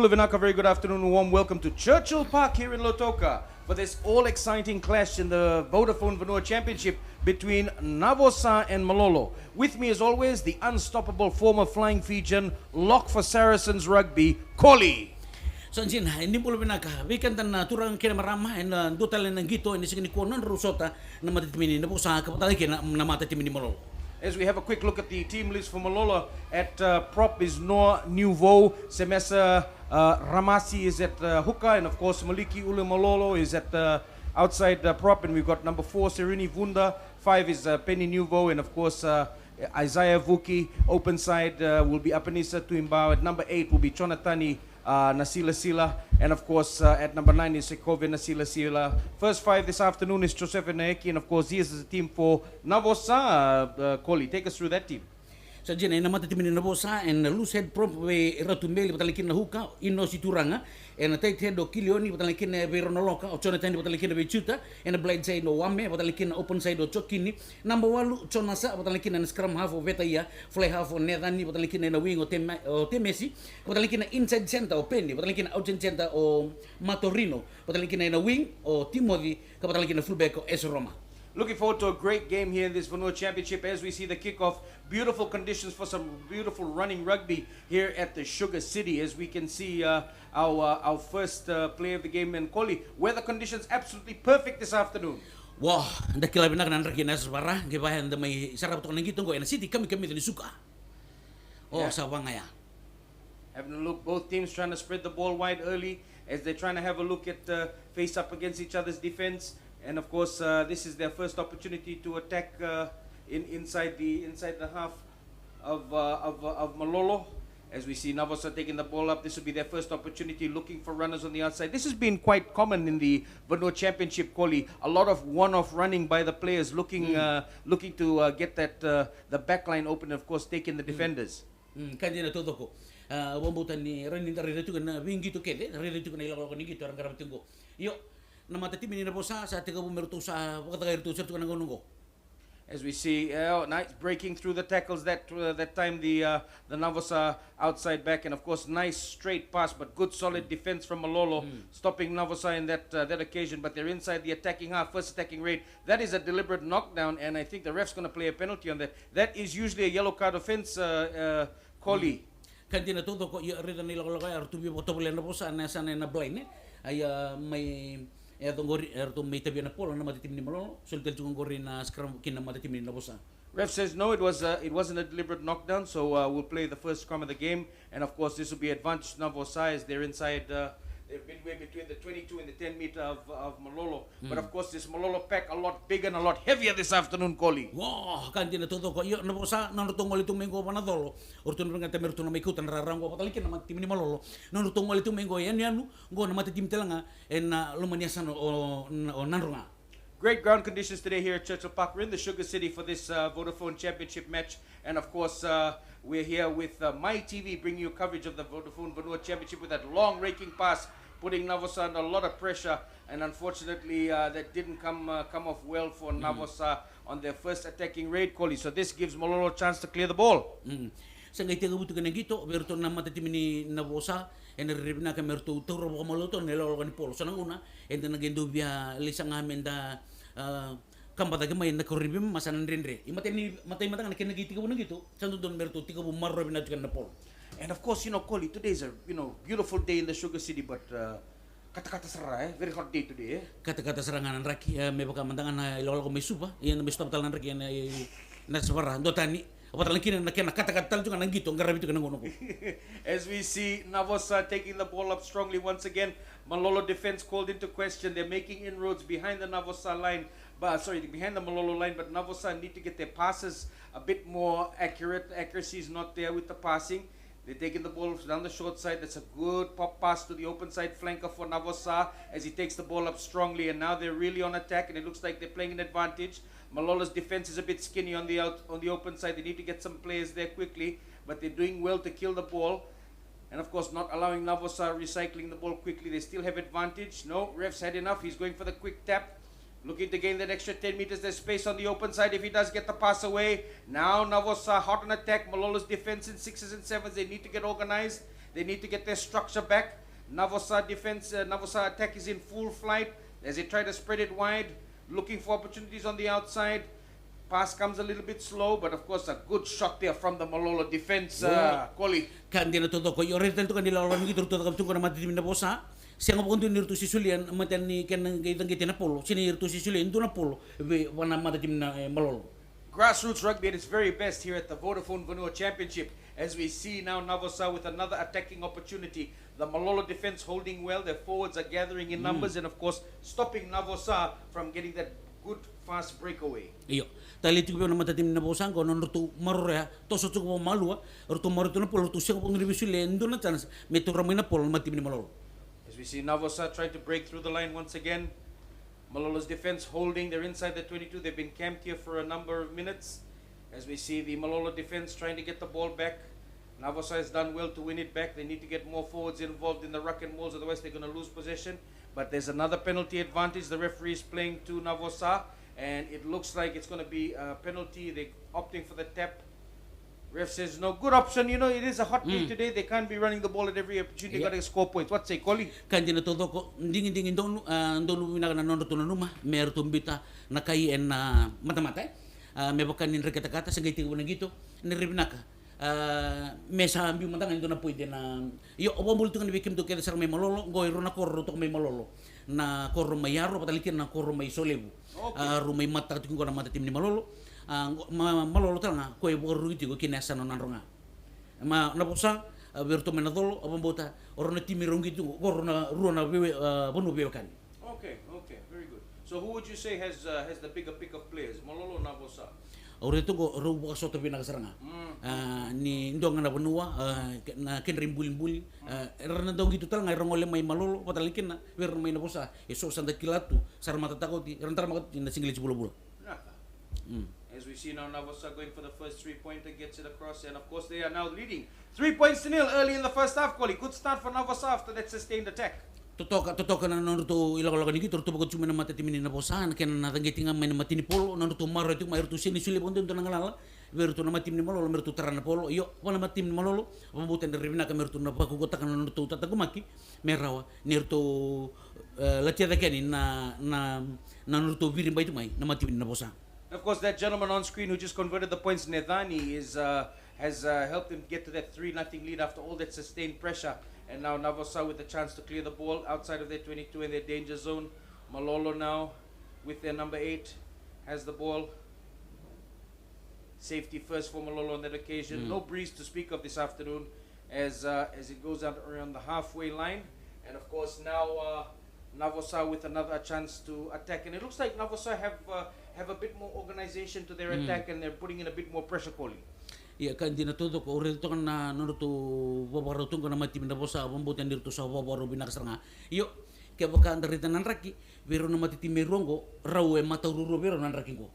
Vinaka, very good afternoon and warm welcome to Churchill Park here in Lautoka for this all-exciting clash in the Vodafone Vanua Championship between Navosa and Malolo. With me as always, the unstoppable former Flying Fijian lock for Saracens rugby, Koli. So hindi po binaka weekend na turang kina marama and dutalen ng gito and ising ni konon rusota na matitimini na po sa kapatali na matitimini Malolo. As we have a quick look at the team list for Malolo, at prop is Noah Nuvo, Semesa Ramasi is at hooker, and of course Maliki Ule Malolo is at outside prop, and we've got number 4 Serini Vunda, 5 is Penny Nuvo, and of course Isaiah Vuki. Open side will be Apanisa Tuimbao. At number 8 will be Chonatani Nasila Sila, and of course at number 9 is Sekove Nasila Sila. First 5 this afternoon is Joseph Naeki, and of course this is the team for Navosa. Koli, take us through that team. So ay namatitimini na Navosa and loose head prop we ratumeli patalikin na huka ino si turanga and tight head o Kilioni patalikin na Veronoloka o Chonatani patalikin na Bechuta and a blind side o Wame patalikin na open side o Chokini. Number 1 Chonasa patalikin na scrum half o Vetaya, fly half o Nedani patalikin na wing o Temesi patalikin na inside center o Penny patalikin na outside center o Matorino patalikin na wing o Timothy patalikin na fullback o S Roma. Looking forward to a great game here in this Vanua Championship as we see the kickoff. Beautiful conditions for some beautiful running rugby here at the Sugar City, as we can see our first play of the game in Koli. Weather conditions absolutely perfect this afternoon. Wah, anda kila benak nan raki nas barah, gibahan anda may sarap to kanang gitong ko. City kami ni suka. Oh, Yeah. sa wangaya. Having a look, both teams trying to spread the ball wide early as they're trying to have a look at face up against each other's defense. And of course, this is their first opportunity to attack inside the half of Malolo. As we see Navosa taking the ball up, this will be their first opportunity, looking for runners on the outside. This has been quite common in the Vanua Championship, Koli. A lot of one-off running by the players, looking to get that the back line open, and of course taking the defenders. Kanina todo ko. Wambutan ni Renin Retu na wingi to kede, Retu na ilako ni gito ang karating ko. Yo, namatitimini na Navosa sa tiga bumerto sa wakatagay to serto kanang gongo. As we see, nice breaking through the tackles that time, the Navosa outside back, and of course nice straight pass, but good solid defense from Malolo, stopping Navosa in that occasion. But they're inside the attacking half, first attacking rate. That is a deliberate knockdown, and I think the ref's going to play a penalty on that. That is usually a yellow card offense, Koli. Kantina todo ko rida nila ko kay artubi mo tobole na Navosa na sana na blind ay may may tabi na polo na matitimini Malolo sultel chung gori na scrum kin na matitimini Navosa. Ref says no, it wasn't a deliberate knockdown, so we'll play the first scrum of the game, and of course this will be advantage Navosa as they're inside. They're midway between the 22 and the 10 meter of Malolo. But of course this Malolo pack a lot bigger and a lot heavier this afternoon, Koli. Wah, kantina todo ko yo Navosa nanutong ulit tumengo panadolo urtun nga temerto na maikutan rarang ko patalikin na magtimini Malolo nanutong ulit tumengo yan go na matitim telanga en lumaniasan o nanrunga. Great ground conditions today here at Churchill Park. We're in the Sugar City for this Vodafone Championship match, and of course we're here with My TV bringing you coverage of the Vodafone Vanua Championship with that long raking pass, putting Navosa under a lot of pressure, and unfortunately that didn't come off well for Navosa on their first attacking raid, Koli. So this gives Malolo a chance to clear the ball. Sa ngay tiga buto kanang gito, berto na matitimini Navosa, and rib na kamerto turo ko Malolo nilolo ni Polo. So nang una, and then again do via lisang amin da kampata gamay na koribim masanan rinre. Matay matang na kinagitiga mo na gito, santo don berto tiga bu marro binatukan na Polo. And of course, Koli, today is a beautiful day in the Sugar City, but kata-kata sera, very hot day today. Kata-kata serangan raki, may baka mandangan na ilolo ko may suba, yan may stop talan raki na sabara, dotani. As we see Navosa taking the ball up strongly once again, Malolo defense called into question. They're making inroads behind the Navosa line, behind the Malolo line, but Navosa need to get their passes a bit more accurate. Accuracy is not there with the passing. They're taking the ball down the short side. That's a good pop pass to the open side flanker for Navosa as he takes the ball up strongly, and now they're really on attack, and it looks like they're playing an advantage. Malolo's defense is a bit skinny on the open side. They need to get some players there quickly, but they're doing well to kill the ball. And of course not allowing Navosa recycling the ball quickly. They still have advantage. No, ref's had enough. He's going for the quick tap. Looking to gain that extra 10 meters. There's space on the open side if he does get the pass away. Now Navosa hot on attack. Malolo's defense in 6s and 7s. They need to get organized. They need to get their structure back. Navosa defense, Navosa attack is in full flight as they try to spread it wide. Looking for opportunities on the outside. Pass comes a little bit slow, but of course a good shot there from the Malolo defense. Koli. Kandi na todo ko yo retel to kanila orang gitu to kam tungko na mati na bosa. Siang ko ndir to sisulian matan ni kan gitang gitina polo. Sini to sisulian to na polo. Wana mati na Malolo. Grassroots rugby at its very best here at the Vodafone Vanua Championship. As we see now Navosa with another attacking opportunity. The Malolo defense holding well. Their forwards are gathering in numbers and of course stopping Navosa from getting that good fast breakaway. Iyo. Tali tu na mata tim na bosan ko non tu marorea to so tu malua tu maruto na polo tu siang ko ngi bisule ndo na chance meto ramay na polo mati ni Malolo. As we see Navosa trying to break through the line once again. Malolo's defense holding. They're inside the 22. They've been camped here for a number of minutes. As we see the Malolo defense trying to get the ball back. Navosa has done well to win it back. They need to get more forwards involved in the ruck and rolls, otherwise they're going to lose possession. But there's another penalty advantage. The referee is playing to Navosa, and it looks like it's going to be a penalty. They're opting for the tap. Ref says no. Good option. You know, it is a hot day today. They can't be running the ball at every opportunity. Got to score points. What say, Koli? Kandi na todo ko dingin donu mina na nono tuna numa mer tumbita na kai en mata-mata. Me bakanin rekata-kata sa giti na gito ni ribnaka. Mesa ambi matang ito na pwede na yo obamul tu kan bikim tu kaya sa may Malolo goiro na korro to may Malolo na korro may yaro patalikin na korro may solebu rumay mata tu ko na mata tim ni Malolo Malolo tanga ko e borru iti ko kinasa no nanronga ma napusa berto menadolo obambota orona timi rongi tu korro na ruona bonu bekan. Okay, very good. So who would you say has the bigger pick of players, Malolo or Navosa? Ora itu go rubo soto pinakasaranga. Ni ndong na Vanua na kenrim bulin erna dong gitu tal ngai rongole mai Malolo patalikin na wer mai Navosa eso sanda kilatu sar mata takoti rentar makat na single 10 bulan. As we see now Navosa going for the first 3-pointer, gets it across, and of course they are now leading 3-0 early in the first half. Koli, good start for Navosa after that sustained attack. Totoka na nono ilago ni gitu to pagod cuma na mata timin na bosan ken na tangeti nga may na matini polo nono to maro itu mai to sini suli pondon to nangalala ver to na matim ni Malolo mer to tarana polo yo wala matim ni Malolo pambutan de ribna ka mer to na pakugota kan nono to tatagumaki merawa ner to latiada keni na nono to virim bai to mai na matim ni na bosan. Of course, that gentleman on screen who just converted the points, Nedani, has helped him get to that 3-0 lead after all that sustained pressure. And now Navosa with a chance to clear the ball outside of their 22 in their danger zone. Malolo now with their number 8 has the ball. Safety first for Malolo on that occasion. No breeze to speak of this afternoon as it goes out around the halfway line. And of course now Navosa with another chance to attack. And it looks like Navosa have a bit more organization to their attack, and they're putting in a bit more pressure, calling. Iya kan dina todo ko ore to kan na no to babaro tong kana mati na bosa pambutan dirto sa babaro binakasanga yo ke baka andarita nan raki vero na mati timerongo rawe mata ruro vero nan raki ko.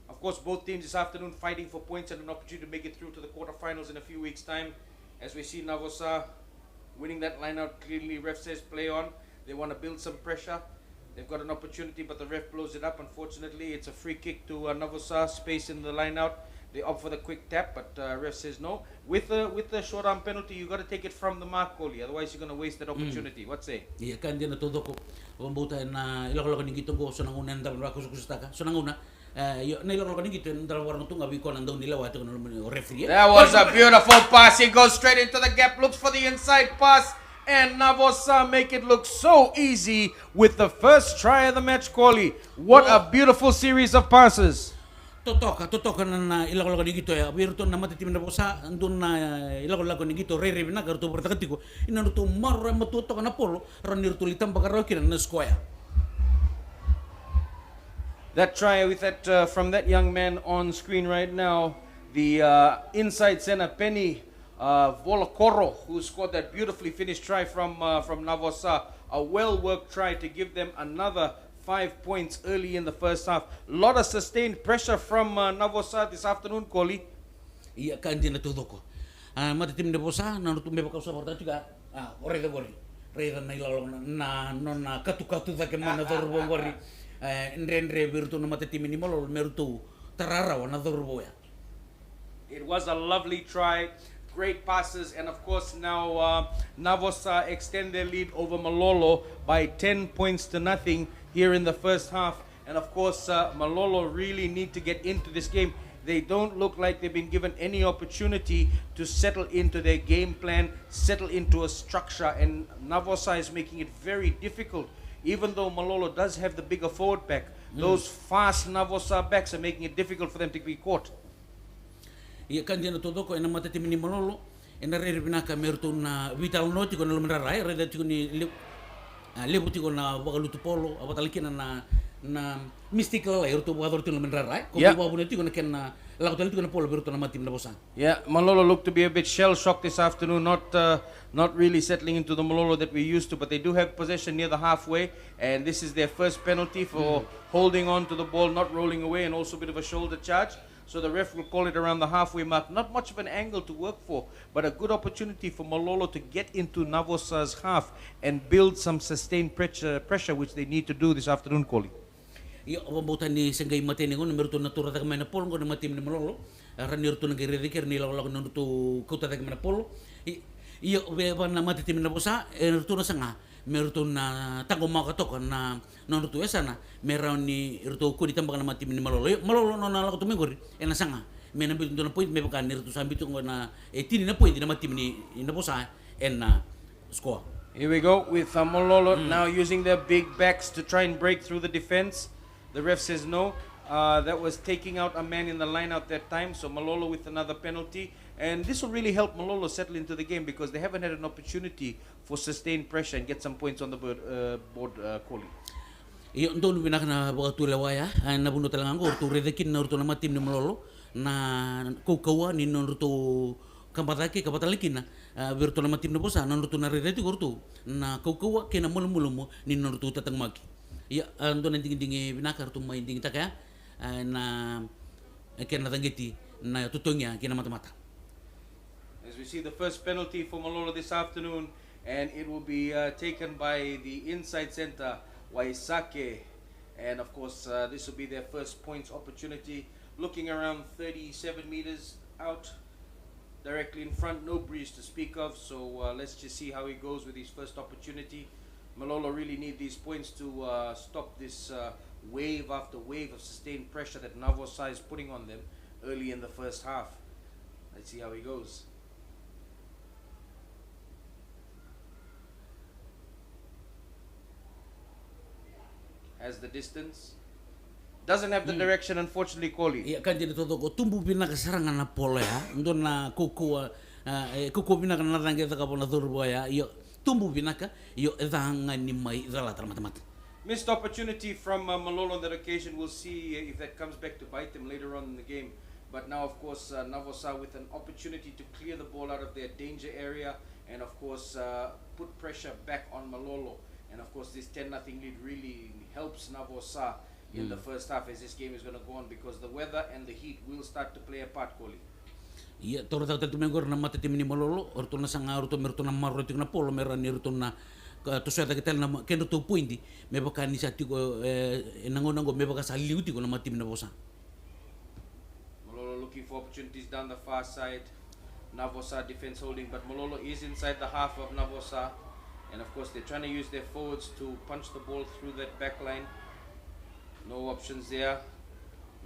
Of course, both teams this afternoon fighting for points and an opportunity to make it through to the quarterfinals in a few weeks' time. As we see Navosa winning that line out clearly, ref says play on. They want to build some pressure. They've got an opportunity, but the ref blows it up. Unfortunately, it's a free kick to Navosa, space in the line out. They opt for the quick tap, but ref says no. With the short arm penalty, you got to take it from the mark, goalie. Otherwise, you're going to waste that opportunity. What say? Iya kan dina todo ko pambutan na ilako ni gito ko so nanguna ndal ko kusustaka so nanguna yo na ilako ni gito ndal warang tunga bi ko nang daw nila wato no referee. That was a beautiful pass. He goes straight into the gap, looks for the inside pass, and Navosa make it look so easy with the first try of the match, Koli. What a beautiful series of passes. Totoka na ilako ni gito ya virto na matitim na bosa andun na ilako ni gito re na garto bertakatiko inano to marra matuto na polo ranir tulitam bakarokin na square. That try with that from that young man on screen right now, the inside center Penny Volokoro, who scored that beautifully finished try from Navosa. A well-worked try to give them another 5 points early in the first half. A lot of sustained pressure from Navosa this afternoon, Koli. Iya kan din natuto ko. Matitim Navosa na nutumbe pa sa porta juga. Ore de gori. Re na ilalo na katu-katu da ke mana dorbo gori. nre virtu na matatimi ni Malolo mertu tararawa na dorboya. It was a lovely try, great passes, and of course now Navosa extend their lead over Malolo by 10 points to nothing here in the first half. And of course Malolo really need to get into this game. They don't look like they've been given any opportunity to settle into their game plan, settle into a structure, and Navosa is making it very difficult. Even though Malolo does have the bigger forward back, those fast Navosa backs are making it difficult for them to be caught. Ia kanjana todo ko ena matatimi ni Malolo ena rere binaka merto na vital noti ko na lumerarai reda tiko ni lebu tiko na wakalutu polo apatalakina na mystical erto buador tiko lumerarai ko buabune tiko na ken lakotal tiko na polo berto na matim na bosan. Yeah, Malolo looked to be a bit shell shocked this afternoon, not really settling into the Malolo that we're used to, but they do have possession near the halfway, and this is their first penalty for holding on to the ball, not rolling away, and also a bit of a shoulder charge. So the ref will call it around the halfway mark. Not much of an angle to work for, but a good opportunity for Malolo to get into Navosa's half and build some sustained pressure which they need to do this afternoon, Koli. Ia pambutan ni sengai matene ngon merto na tura tak main polo ngon matim ni Malolo ranir tu nagere diker ni law ngon tu kota tak main polo ia be na matitim na bosa erto na sanga merto na tango makatok na non tu esana merau ni erto ku ditambang na matim ni Malolo no na lakoto mengori ena sanga me na bitu na point me bakan erto sambitu ngona tini na point na matim ni na bosa ena score. Here we go with Malolo now using their big backs to try and break through the defense. The ref says no. That was taking out a man in the line out that time. So Malolo with another penalty. And this will really help Malolo settle into the game because they haven't had an opportunity for sustained pressure and get some points on the board, Koli. Iyo ndo binak na waktu lewaya na buno talang anggur tu redekin na urto na matim ni Malolo na kaukawa ni non urto kampatake kapatalikin na virtu na matim na bosa non urto na redeti urto na kaukawa kena mulumulumo ni non urto tatang maki. Iya ando nanti dingi binakar tu main dingi takaya na kena tanggeti na tutungnya kena mata-mata. As we see the first penalty for Malolo this afternoon, and it will be taken by the inside center Waisake, and of course this will be their first points opportunity. Looking around 37 meters out, directly in front, no breeze to speak of. So let's just see how he goes with his first opportunity. Malolo really need these points to stop this wave after wave of sustained pressure that Navosa is putting on them early in the first half. Let's see how he goes. Has the distance. Doesn't have the direction, unfortunately, Koli. Iya kan jadi todo ko tumbu binaka serangan na pole ya ndo na kuku binaka na tangge ta kapona turbo ya iyo tumbu binaka iyo edanga ni mai dala mata-mata. Missed opportunity from Malolo on that occasion. We'll see if that comes back to bite them later on in the game. But now, of course, Navosa with an opportunity to clear the ball out of their danger area and, of course, put pressure back on Malolo. And, of course, this 10-0 lead really helps Navosa in the first half as this game is going to go on because the weather and the heat will start to play a part, Koli. Iya, toro tak mengor na mata tim ni Malolo, orto na sanga orto merto na marro tik na polo meran orto na to sa kita na kendo to pointi me baka ni sa tiko nango me baka sa liuti ko na matim na bosa. Malolo looking for opportunities down the far side. Navosa defense holding, but Malolo is inside the half of Navosa, and of course they're trying to use their forwards to punch the ball through that back line. No options there.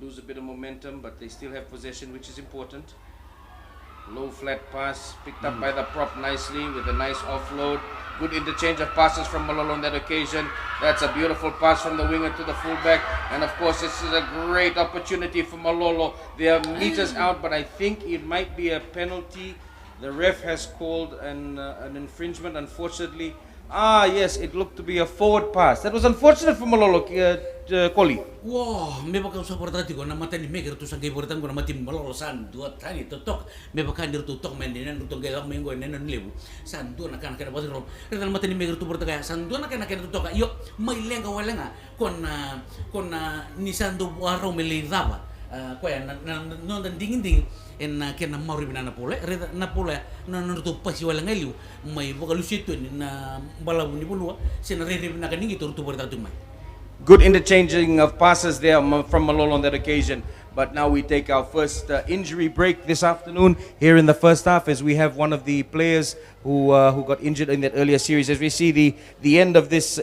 Lose a bit of momentum, but they still have possession, which is important. Low flat pass picked up by the prop nicely with a nice offload. Good interchange of passes from Malolo on that occasion. That's a beautiful pass from the winger to the fullback. And of course, this is a great opportunity for Malolo. They are meters out, but I think it might be a penalty. The ref has called an infringement, unfortunately. Ah, yes, it looked to be a forward pass. That was unfortunate for Malolo, Koli. Wow, me baka usah portati ko na mata ni meger tu sangai portan ko na mati Malolo san dua tani totok me baka ndir tu tok men nen tu gela mengo nen lebu san dua na kan kana basi rom retan mata ni meger tu portaka san dua na kana tu toka yo mai lenga walenga kona ni san do waro me le dava ko ya no dan dingin en kena mauri bina na pole na tu pasi walenga liu mai baka lusitu ni na balabu ni bulua sena re bina kaningi tu portatu mai. Good interchanging of passes there from Malolo on that occasion. But now we take our first injury break this afternoon here in the first half, as we have one of the players who got injured in that earlier series. As we see the end of this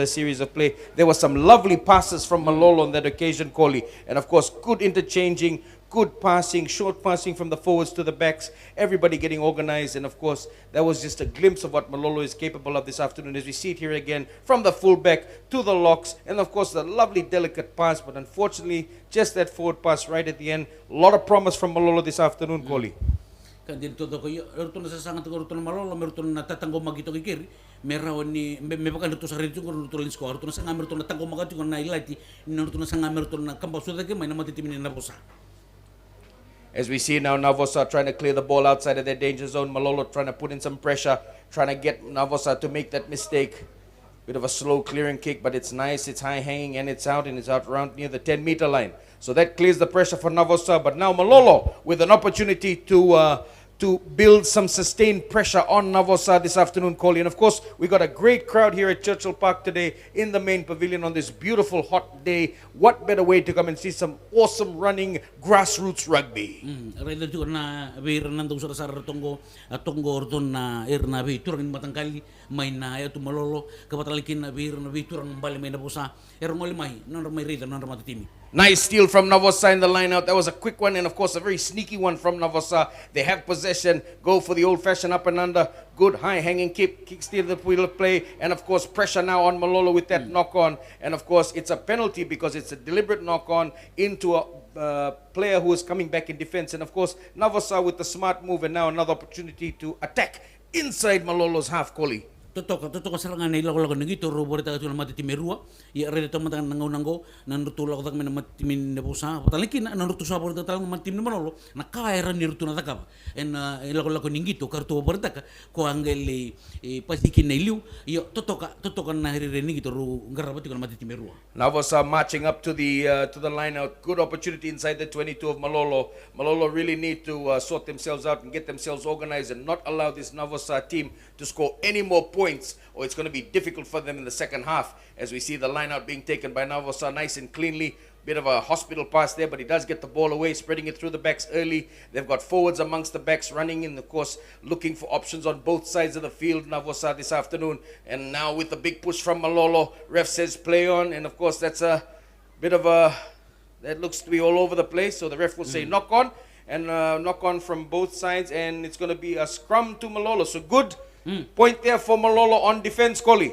series of play, there were some lovely passes from Malolo on that occasion, Koli, and of course good interchanging, good passing, short passing from the forwards to the backs, everybody getting organized, and of course that was just a glimpse of what Malolo is capable of this afternoon, as we see it here again from the fullback to the locks, and of course the lovely delicate pass, but unfortunately just that forward pass right at the end. A lot of promise from Malolo this afternoon, Koli. Kan todo ko erto na sasangat ko erto na Malolo merto na tatanggo magito kikiri meraw ni me pakan erto sa rito ko erto lin score erto na sanga merto na tanggo magati ko na ilati erto na sanga merto na kamba suda ke may na matitimin na Navosa. As we see now, Navosa trying to clear the ball outside of their danger zone. Malolo trying to put in some pressure, trying to get Navosa to make that mistake. Bit of a slow clearing kick, but it's nice, it's high hanging, and it's out around near the 10-meter line. So that clears the pressure for Navosa, but now Malolo with an opportunity to build some sustained pressure on Navosa this afternoon, Koli. And of course, we got a great crowd here at Churchill Park today in the main pavilion on this beautiful hot day. What better way to come and see some awesome running grassroots rugby? Rela tu na bir nandung sa tonggo orton na na bi turang matangkali may na ya tu Malolo kapatalikin na bir turang bali may Navosa ngoli mai non may rida non matitimi. Nice steal from Navosa in the line out. That was a quick one, and of course a very sneaky one from Navosa. They have possession, go for the old-fashioned up and under. Good high-hanging kick steal the wheel of play, and of course pressure now on Malolo with that knock-on. And of course it's a penalty because it's a deliberate knock-on into a player who is coming back in defense. And of course Navosa with the smart move, and now another opportunity to attack inside Malolo's half, Koli. Totoo serangan nila ko nagito roborita tu mati timerua ya rede to matan nango nanutu la ko men mati min Navosa patalikin nanutu sa borita tal mati min Malolo na kaira nirutu na takap en ila ko ningito kartu borita ko angeli pasikin na iliu yo totoka na rede ningito ru ngarabati ko mati timerua. Navosa marching up to the line out. Good opportunity inside the 22 of Malolo. Malolo really need to sort themselves out and get themselves organized and not allow this Navosa team to score any more points, or it's going to be difficult for them in the second half. As we see the line out being taken by Navosa nice and cleanly. Bit of a hospital pass there, but he does get the ball away, spreading it through the backs early. They've got forwards amongst the backs running in, of course, looking for options on both sides of the field, Navosa this afternoon. And now with the big push from Malolo, ref says play on, and of course that's a bit of that looks to be all over the place, so the ref will say knock on, and knock on from both sides, and it's going to be a scrum to Malolo. So good point there for Malolo on defense, Koli.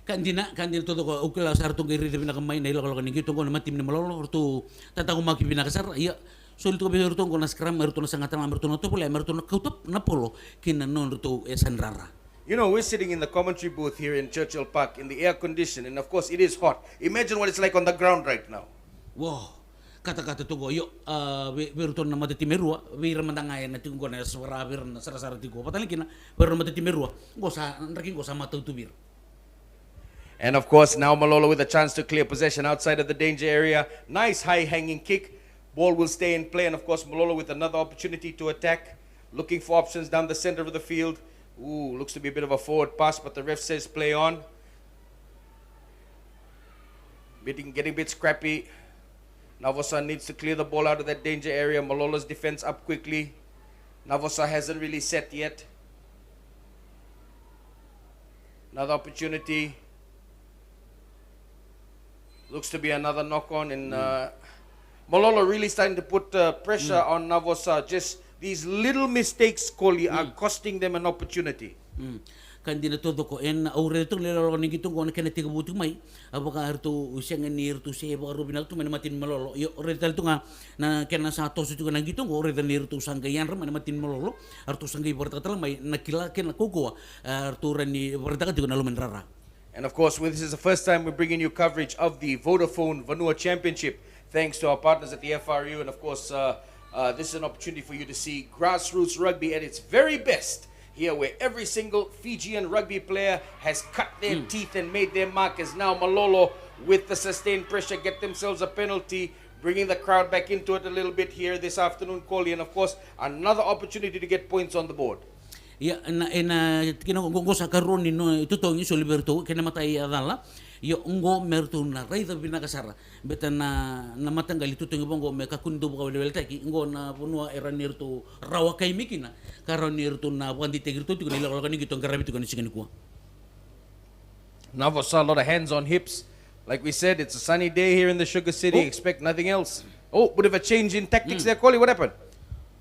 Kandina todo ko ukila sar to giri bina kamay na ilo ko ningito ko na matim ni Malolo orto tatago maki bina kasar ya sul to be orto ko na scrum orto na sangatan orto na to pula orto na kautup na polo kin non orto esanrara. You know, we're sitting in the commentary booth here in Churchill Park in the air condition, and of course it is hot. Imagine what it's like on the ground right now. Wow. Kata-kata to go yo berto na matitimerua wir mandangay na tingo na swara wir na sarasara tigo patalikin na pero matitimerua go sa raking go sa matutubir. And of course now Malolo with a chance to clear possession outside of the danger area. Nice high hanging kick. Ball will stay in play, and of course Malolo with another opportunity to attack, looking for options down the center of the field. Ooh, looks to be a bit of a forward pass, but the ref says play on. Getting a bit scrappy. Navosa needs to clear the ball out of that danger area. Malolo's defense up quickly. Navosa hasn't really set yet. Another opportunity. Looks to be another knock-on, and Malolo really starting to put pressure on Navosa. Just these little mistakes, Koli, are costing them an opportunity. Kandi na todo ko en aure to lelo ni gitu ko na keneti butu mai apaka hartu usiang ni hartu se ba rubina tu matin Malolo yo retal tu nga na kena sa tosu tu na gitu ko retal ni hartu sanggayan ram matin Malolo hartu sanggai bertatal mai nakila ken ko hartu rani bertakat tu na lumen rara. And of course, this is the first time we're bringing you coverage of the Vodafone Vanua Championship, thanks to our partners at the FRU. And of course, this is an opportunity for you to see grassroots rugby at its very best here, where every single Fijian rugby player has cut their teeth and made their mark. As now Malolo, with the sustained pressure, get themselves a penalty, bringing the crowd back into it a little bit here this afternoon, Koli. And of course, another opportunity to get points on the board. Ya na kino go sa karon no tutong iso liberto kena matay adala Yo ngo mertu na raida binakasara beta na matanggal itu tungo bongo me kakundu ba level taki ngo na Vanua era nirtu rawa kai mikina karo nirtu na wandi tegirtu tu ni la kan gitu ngarabi tu kan sigani kuwa. Navosa, a lot of hands on hips. Like we said, it's a sunny day here in the Sugar City. Expect nothing else. Oh, bit of a change in tactics there, Koli. What happened?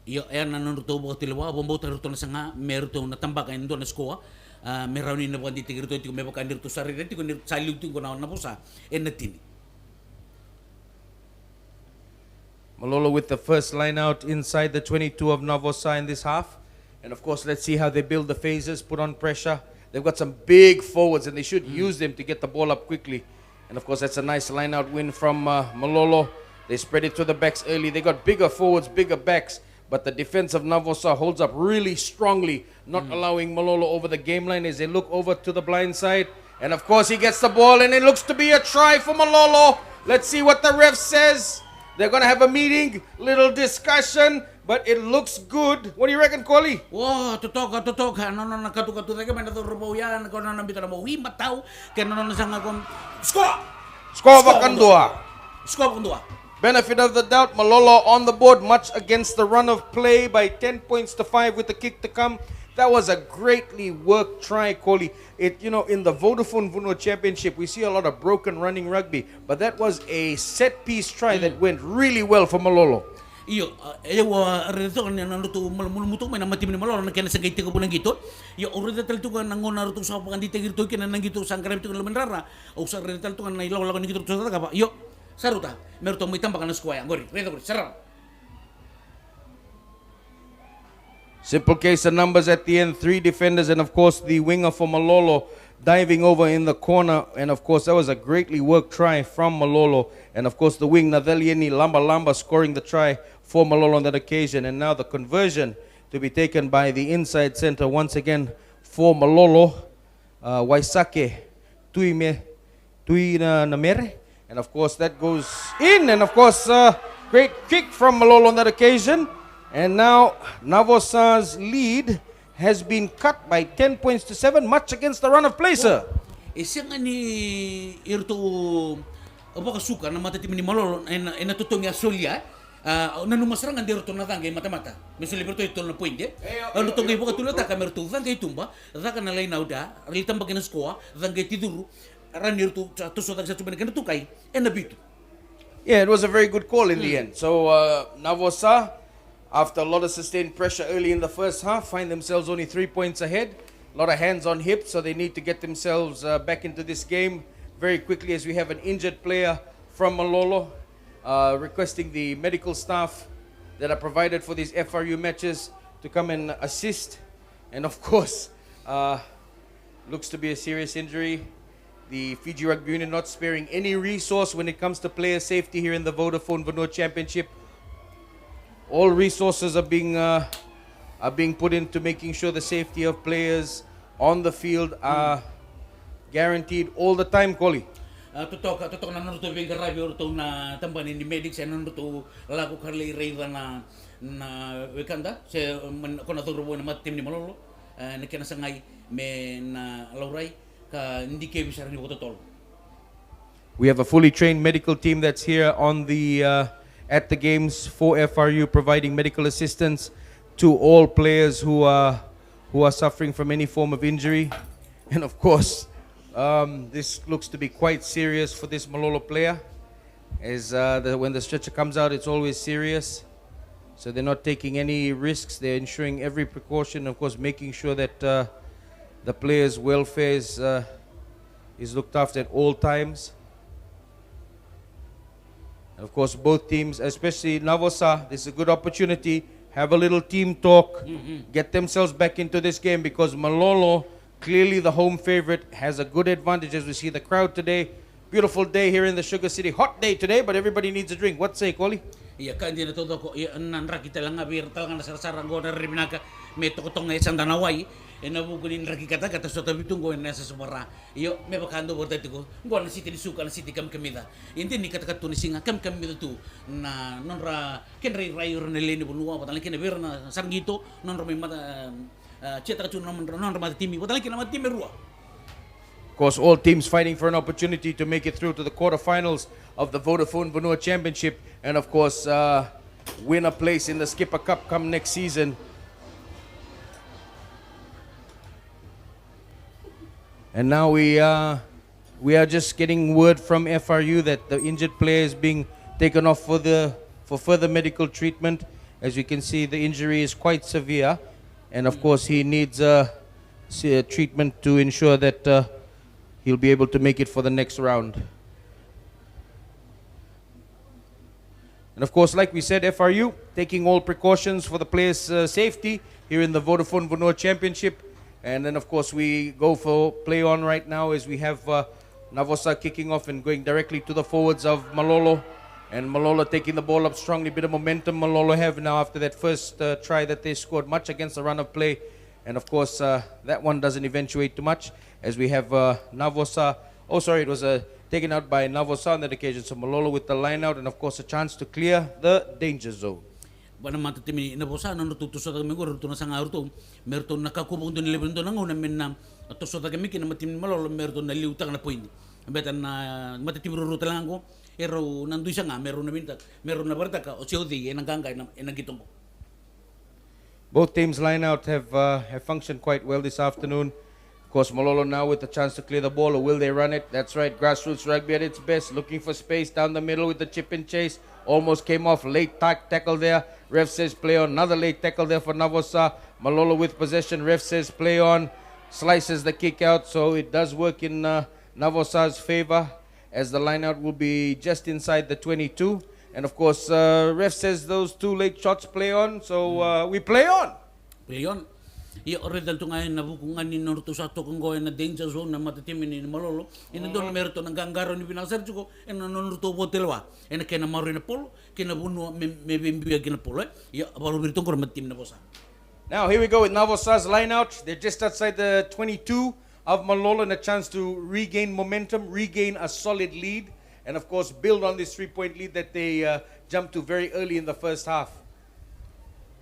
Yo na nurtu bo tilwa bombo taruto na sanga mertu na tambaka ndo na skoa. Merauni na wandi tegirtu tu me bakandir tu sarire tu ni salu tu na Navosa enatini. Malolo with the first line out inside the 22 of Navosa in this half. And of course, let's see how they build the phases, put on pressure. They've got some big forwards and they should use them to get the ball up quickly. And of course, that's a nice line out win from Malolo. They spread it to the backs early. They got bigger forwards, bigger backs. But the defense of Navosa holds up really strongly, not allowing Malolo over the game line as they look over to the blind side. And of course, he gets the ball and it looks to be a try for Malolo. Let's see what the ref says. They're going to have a meeting, little discussion, but it looks good. What do you reckon, Koli? Wah, tutok. No, katu rega menda tu rubo yan ko na nambita mo wi matau ken no sanga kon score. Score Vakandua. Score Vakandua. Benefit of the doubt, Malolo on the board, much against the run of play by 10 points to 5 with the kick to come. That was a greatly worked try, Koli. In the Vodafone Vanua Championship, we see a lot of broken running rugby, but that was a set-piece try that went really well for Malolo. Iyo, reto na naruto mulmuto may namati ni Malolo na kena sa gate ko bunang gito. Iyo, reto tu kan nangon naruto sa pagandite gito kena nang gito sa karab tu kan lemenrara. O sa reto tu kan nailaw lawan gito sa ka ba. Iyo, saruta. Meron mo itambak na squaya. Gori, reto sarap. Simple case of numbers at the end, 3 defenders, and of course the winger for Malolo diving over in the corner. And of course that was a greatly worked try from Malolo. And of course the wing, Nadalieni Lamba scoring the try for Malolo on that occasion. And now the conversion to be taken by the inside center once again for Malolo. Waisake Namere. And of course that goes in. And of course great kick from Malolo on that occasion. And now Navosa's lead has been cut by 10 points to 7, much against the run of play, sir. Siya nga ni Irto abakasuka na matatim ni Malolo ay natutong ya solya. Nanumasarang ang dirto na tangay mata-mata. Misali berto ito na point ano tongay buka tulata ka merto tangay tumba, zaka na lay nauda, rilitan bagay na skoa, tangay tiduru, ranirto to so sa tuban kan tukay, nabitu. Yeah, it was a very good call in the end. So Navosa, after a lot of sustained pressure early in the first half, find themselves only 3 points ahead. A lot of hands on hips, so they need to get themselves back into this game very quickly as we have an injured player from Malolo requesting the medical staff that are provided for these FRU matches to come and assist. And of course, looks to be a serious injury. The Fiji Rugby Union not sparing any resource when it comes to player safety here in the Vodafone Vanua Championship. All resources are being put into making sure the safety of players on the field are guaranteed all the time, Koli. Tutok na naruto bing karabi urto na tambanin ni medics ay naruto lago karli reyda na wekanda se kona turubo na matim ni Malolo na kena sangay me na lauray ka hindi ke bisar ni bototol. We have a fully trained medical team that's here on the at the games for FRU, providing medical assistance to all players who are suffering from any form of injury. And of course, this looks to be quite serious for this Malolo player, as when the stretcher comes out, it's always serious. So they're not taking any risks. They're ensuring every precaution, of course, making sure that the player's welfare is looked after at all times. And of course, both teams, especially Navosa, this is a good opportunity. Have a little team talk, get themselves back into this game, because Malolo, clearly the home favorite, has a good advantage as we see the crowd today. Beautiful day here in the Sugar City. Hot day today, but everybody needs a drink. What say, Koli? Iya kan dia todo ko nanra kita lang abir talaga na sarang go na ribinaka may tokotong na isang danaway nabugunin raki kata so tabi tunggo na sa sumara iyo may bakando borda tiko go na siti suka na siti kam kamida hindi ni kata katuni singa kam kamida tu na nonra kenri rayo na leni bunua patang kina bir na sarngito nonra may mata ceta tu nonra mata timi patang kina mata timi ruwa. course, all teams fighting for an opportunity to make it through to the quarterfinals of the Vodafone Vanua Championship, and of course, win a place in the Skipper Cup come next season. And now we are just getting word from FRU that the injured player is being taken off for further medical treatment. As you can see, the injury is quite severe, and of course he needs treatment to ensure that he'll be able to make it for the next round. And of course, like we said, FRU taking all precautions for the players' safety here in the Vodafone Vanua Championship. And then of course we go for play on right now as we have Navosa kicking off and going directly to the forwards of Malolo. And Malolo taking the ball up strongly, bit of momentum Malolo have now after that first try that they scored much against the run of play. And of course that one doesn't eventuate too much as we have Navosa, it was taken out by Navosa on that occasion. So Malolo with the line out and of course a chance to clear the danger zone. Bana mata timi Navosa no tutuso ta mengor tu na sanga urto merto nakakubong dun level dun ngona menna tuso ta kemi na matim Malolo merto na liutang na point betan na mata tibro ruta lango ero nandu sanga meron na binta meron na bartaka o siodi enang ganga enang gitombo. Both teams line out have functioned quite well this afternoon. Of course, Malolo now with the chance to clear the ball, or will they run it? That's right, grassroots rugby at its best, looking for space down the middle with the chip and chase. Almost came off, late tackle there. Ref says play on, another late tackle there for Navosa. Malolo with possession, ref says play on, slices the kick out, so it does work in Navosa's favor as the line out will be just inside the 22. And of course, ref says those two late shots play on, so we play on. Play on. Ia oridan tu ngayon na bukungan ni norto sa to kung na danger zone na matatimin ni Malolo. Ina doon merto ng gangaro ni pinasar juko ina norto botelwa. Ina kena maro na polo, kena Vanua me bimbiya kena polo. Ia baru birtong ko matim Navosa. Now here we go with Navosa's line out. They're just outside the 22 of Malolo and a chance to regain momentum, regain a solid lead, and of course build on this 3-point lead that they jumped to very early in the first half.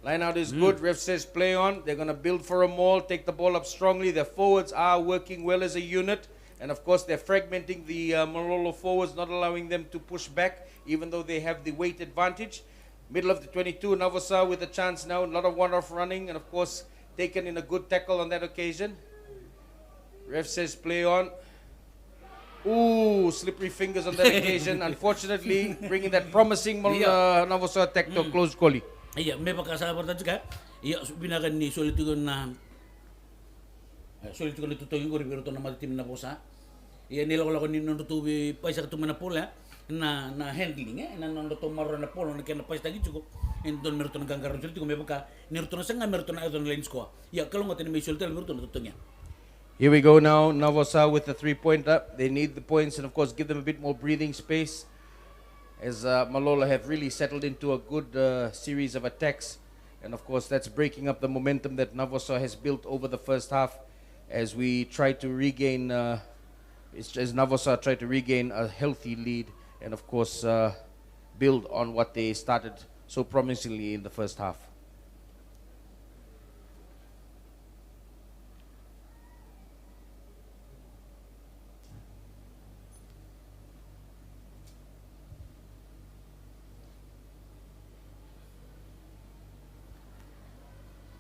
Line out is good. Ref says play on. They're going to build for a maul, take the ball up strongly. Their forwards are working well as a unit. And of course, they're fragmenting the Malolo forwards, not allowing them to push back, even though they have the weight advantage. Middle of the 22, Navosa with a chance now. A lot of one-off running. And of course, taken in a good tackle on that occasion. Ref says play on. Ooh, slippery fingers on that occasion. Unfortunately, bringing that promising Navosa attack to a close goalie. Iya, may pagkasabar tayo ka. Iya, binagan ni solitugon na tutungin ko ribiro to na matitim na posa. Iya nila ko ni nutubi paisa to manapola na handling na nuto maro na polo na kena paisa gitu ko. Endon merto na ganggaron solitugon may pagka nirto na sanga merto na adon lines ko. Iya, kalong atin may solitul merto na tutungya. Here we go now, Navosa with the 3-point up. They need the points and of course give them a bit more breathing space. As Malolo have really settled into a good series of attacks. And of course that's breaking up the momentum that Navosa has built over the first half as we try to regain, as Navosa try to regain a healthy lead and of course build on what they started so promisingly in the first half.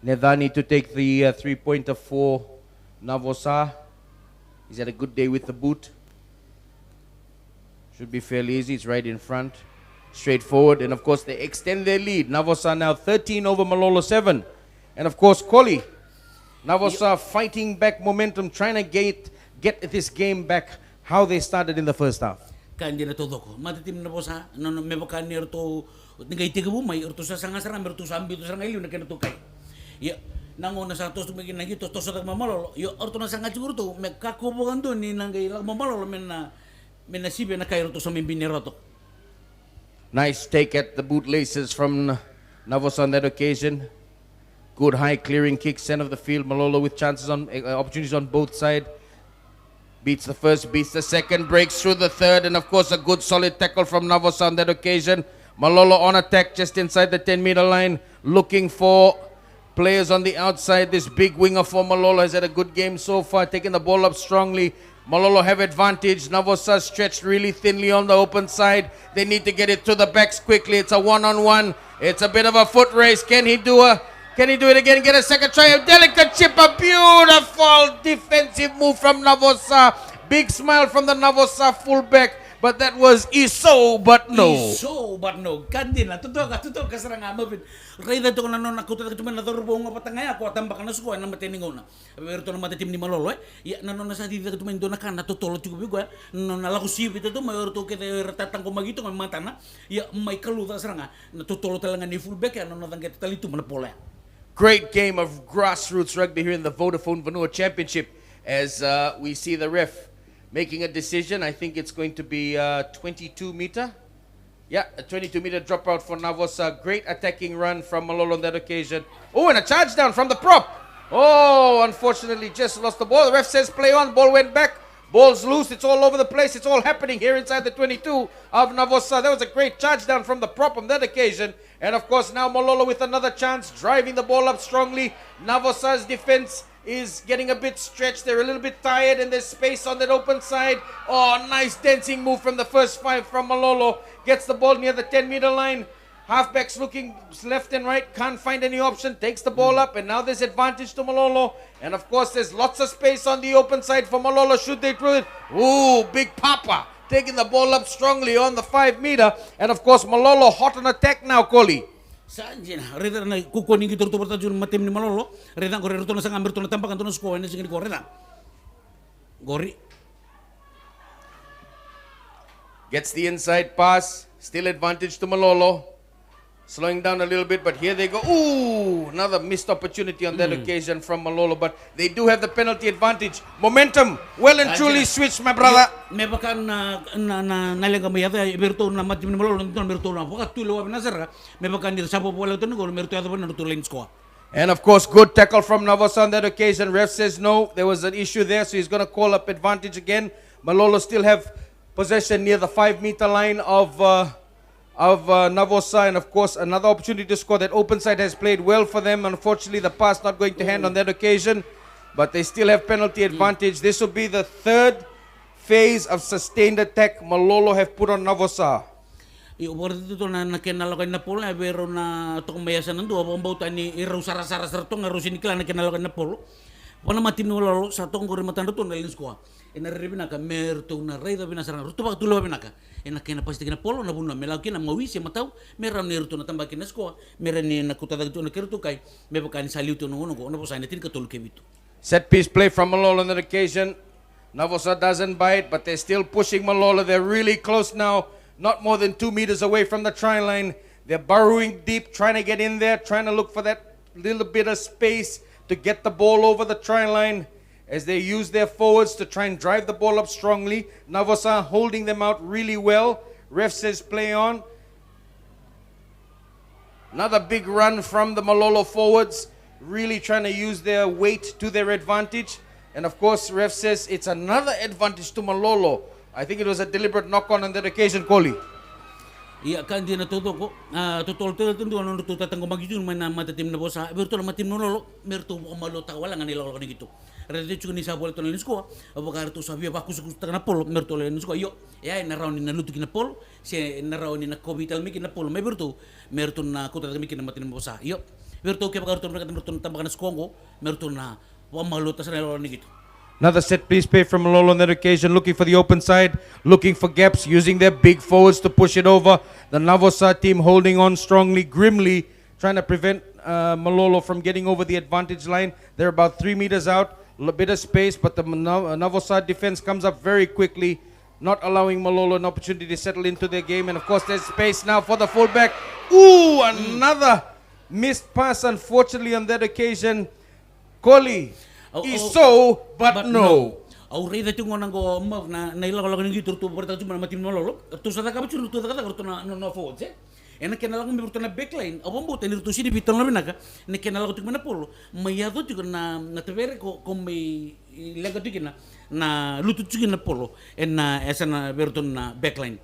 Nedani to take the 3-pointer for Navosa. He's had a good day with the boot. Should be fairly easy. It's right in front. Straightforward. And of course they extend their lead. Navosa now 13 over Malolo 7. And of course Koli. Navosa fighting back momentum, trying to get this game back how they started in the first half. Kandi na todo ko. Matitim Navosa. No me baka ni erto ngai tigabu mai erto sa sanga sara merto sambi to sanga ilu na kena tukay. Ya, nangona sa tos tumigin na gito tos sa Malolo. Yo orto na sanga siguro to me kakubugan do ni nangay Malolo men sibe na kayo to sa mimbiniroto. Nice take at the bootlaces from Navosa on that occasion. Good high clearing kick, center of the field. Malolo with chances on opportunities on both sides. Beats the first, beats the second, breaks through the third, and of course a good solid tackle from Navosa on that occasion. Malolo on attack just inside the 10-meter line, looking for players on the outside. This big winger for Malolo has had a good game so far, taking the ball up strongly. Malolo have advantage. Navosa stretched really thinly on the open side. They need to get it to the backs quickly. It's a one-on-one. It's a bit of a foot race. Can he do it again? Get a second try. A delicate chip. A beautiful defensive move from Navosa. Big smile from the Navosa fullback. But that was iso but no. Iso but no. Kandi na totoo ka sarang amavin. Rida to na nakuta ka tuman na dorbo nga patangay ako atamba ka na suko na mateningo na. Pero to na matatim ni Malolo ya nanon na sa dito ka tuman do na kana totoo tugo bigo no na lako sibi to mayor to ke retatang ko magito ng mata na ya may kaluta sarang na totoo talaga ni fullback ya nanon na talito man pola. Great game of grassroots rugby here in the Vodafone Vanua Championship as we see the ref making a decision. I think it's going to be 22 meter. Yeah, a 22 meter dropout for Navosa. Great attacking run from Malolo on that occasion. Oh, and a charge down from the prop. Oh, unfortunately just lost the ball. The ref says play on. Ball went back. Ball's loose. It's all over the place. It's all happening here inside the 22 of Navosa. That was a great charge down from the prop on that occasion. And of course now Malolo with another chance, driving the ball up strongly. Navosa's defense is getting a bit stretched. They're a little bit tired and there's space on that open side. Oh, nice dancing move from the first five from Malolo. Gets the ball near the 10-meter line. Halfbacks looking left and right. Can't find any option. Takes the ball up and now there's advantage to Malolo. And of course there's lots of space on the open side for Malolo. Should they throw it? Ooh, Big Papa taking the ball up strongly on the 5-meter. And of course Malolo hot on attack now, Koli. Sanjina, reda na kukunin kita untuk bertajun matim ni Malolo. Reda ko reto na sang amber to na tambakan to na sko na singin ko reda. Gori. Gets the inside pass. Still advantage to Malolo. Slowing down a little bit, but here they go. Ooh, another missed opportunity on that occasion from Malolo, but they do have the penalty advantage. Momentum, well and truly switched, my brother. Me bakan na nalega mayata berto na matim ni Malolo nito berto na wakat tulo wa nasara. Me bakan dir sapo bola to ngol merto ya na to line score. And of course, good tackle from Navosa on that occasion. Ref says no, there was an issue there, so he's going to call up advantage again. Malolo still have possession near the 5-meter line of Navosa, and of course another opportunity to score. That open side has played well for them. Unfortunately the pass not going to hand on that occasion, but they still have penalty advantage. This will be the third phase of sustained attack Malolo have put on Navosa. Iubordo to na nakenalakan na polo pero na to kumayasan nando abang bautan ni iro sara-sara to nga rosin kila nakenalakan na polo. Wana matim ni Malolo sa tong ko rimatan to na lins ko. Enarribina ka merto na reda binasarang ruto ba tulo binaka. Enakena pasti kena polo na bunna melaki na mawisi matau meram ni ruto na tambaki na sko meran ni nakutada to na kerto kai me bakani saliu to no ko na po sa natin ka tolke bitu. Set piece play from Malolo on that occasion. Navosa doesn't bite, but they're still pushing Malolo. They're really close now, not more than 2 meters away from the try line. They're burrowing deep, trying to get in there, trying to look for that little bit of space to get the ball over the try line as they use their forwards to try and drive the ball up strongly. Navosa holding them out really well. Ref says play on. Another big run from the Malolo forwards, really trying to use their weight to their advantage. And of course, ref says it's another advantage to Malolo. I think it was a deliberate knock-on that occasion, Koli. Iya kan dia na toto ko totol tentu ano to tatang magitu man matatim na bosa berto matim no lolo merto malo ta wala ngani lolo gitu rede chu ni sabol to nisko abakar to sabia ba kusu na polo merto le nisko yo ya na rauni na lutu kina polo se na rauni na kobital mi kina polo me berto merto na kota mi kina matim bosa yo berto ke bakar to merto tambakan skongo merto na wa malo ta sa lolo gitu. Another set piece play from Malolo on that occasion, looking for the open side, looking for gaps, using their big forwards to push it over. The Navosa team holding on strongly, grimly, trying to prevent Malolo from getting over the advantage line. They're about 3 meters out, a bit of space, but the Navosa defense comes up very quickly, not allowing Malolo an opportunity to settle into their game. And of course, there's space now for the fullback. Ooh, another missed pass, unfortunately, on that occasion. Koli. Iso, but no. Au reda tungo nango mav na ila kalau ngi turtu berta cuma matim nololo. Tu sada kamu curu tu kata kartu na no forward je. Ena kenal aku bertu na backline. Abang bau tenir tu sini biton labi naga. Ne kenal aku tu mana polo. Maya tu juga na tevere ko me lega tu kena na lutu tu kena polo. Ena esa na bertu na backline.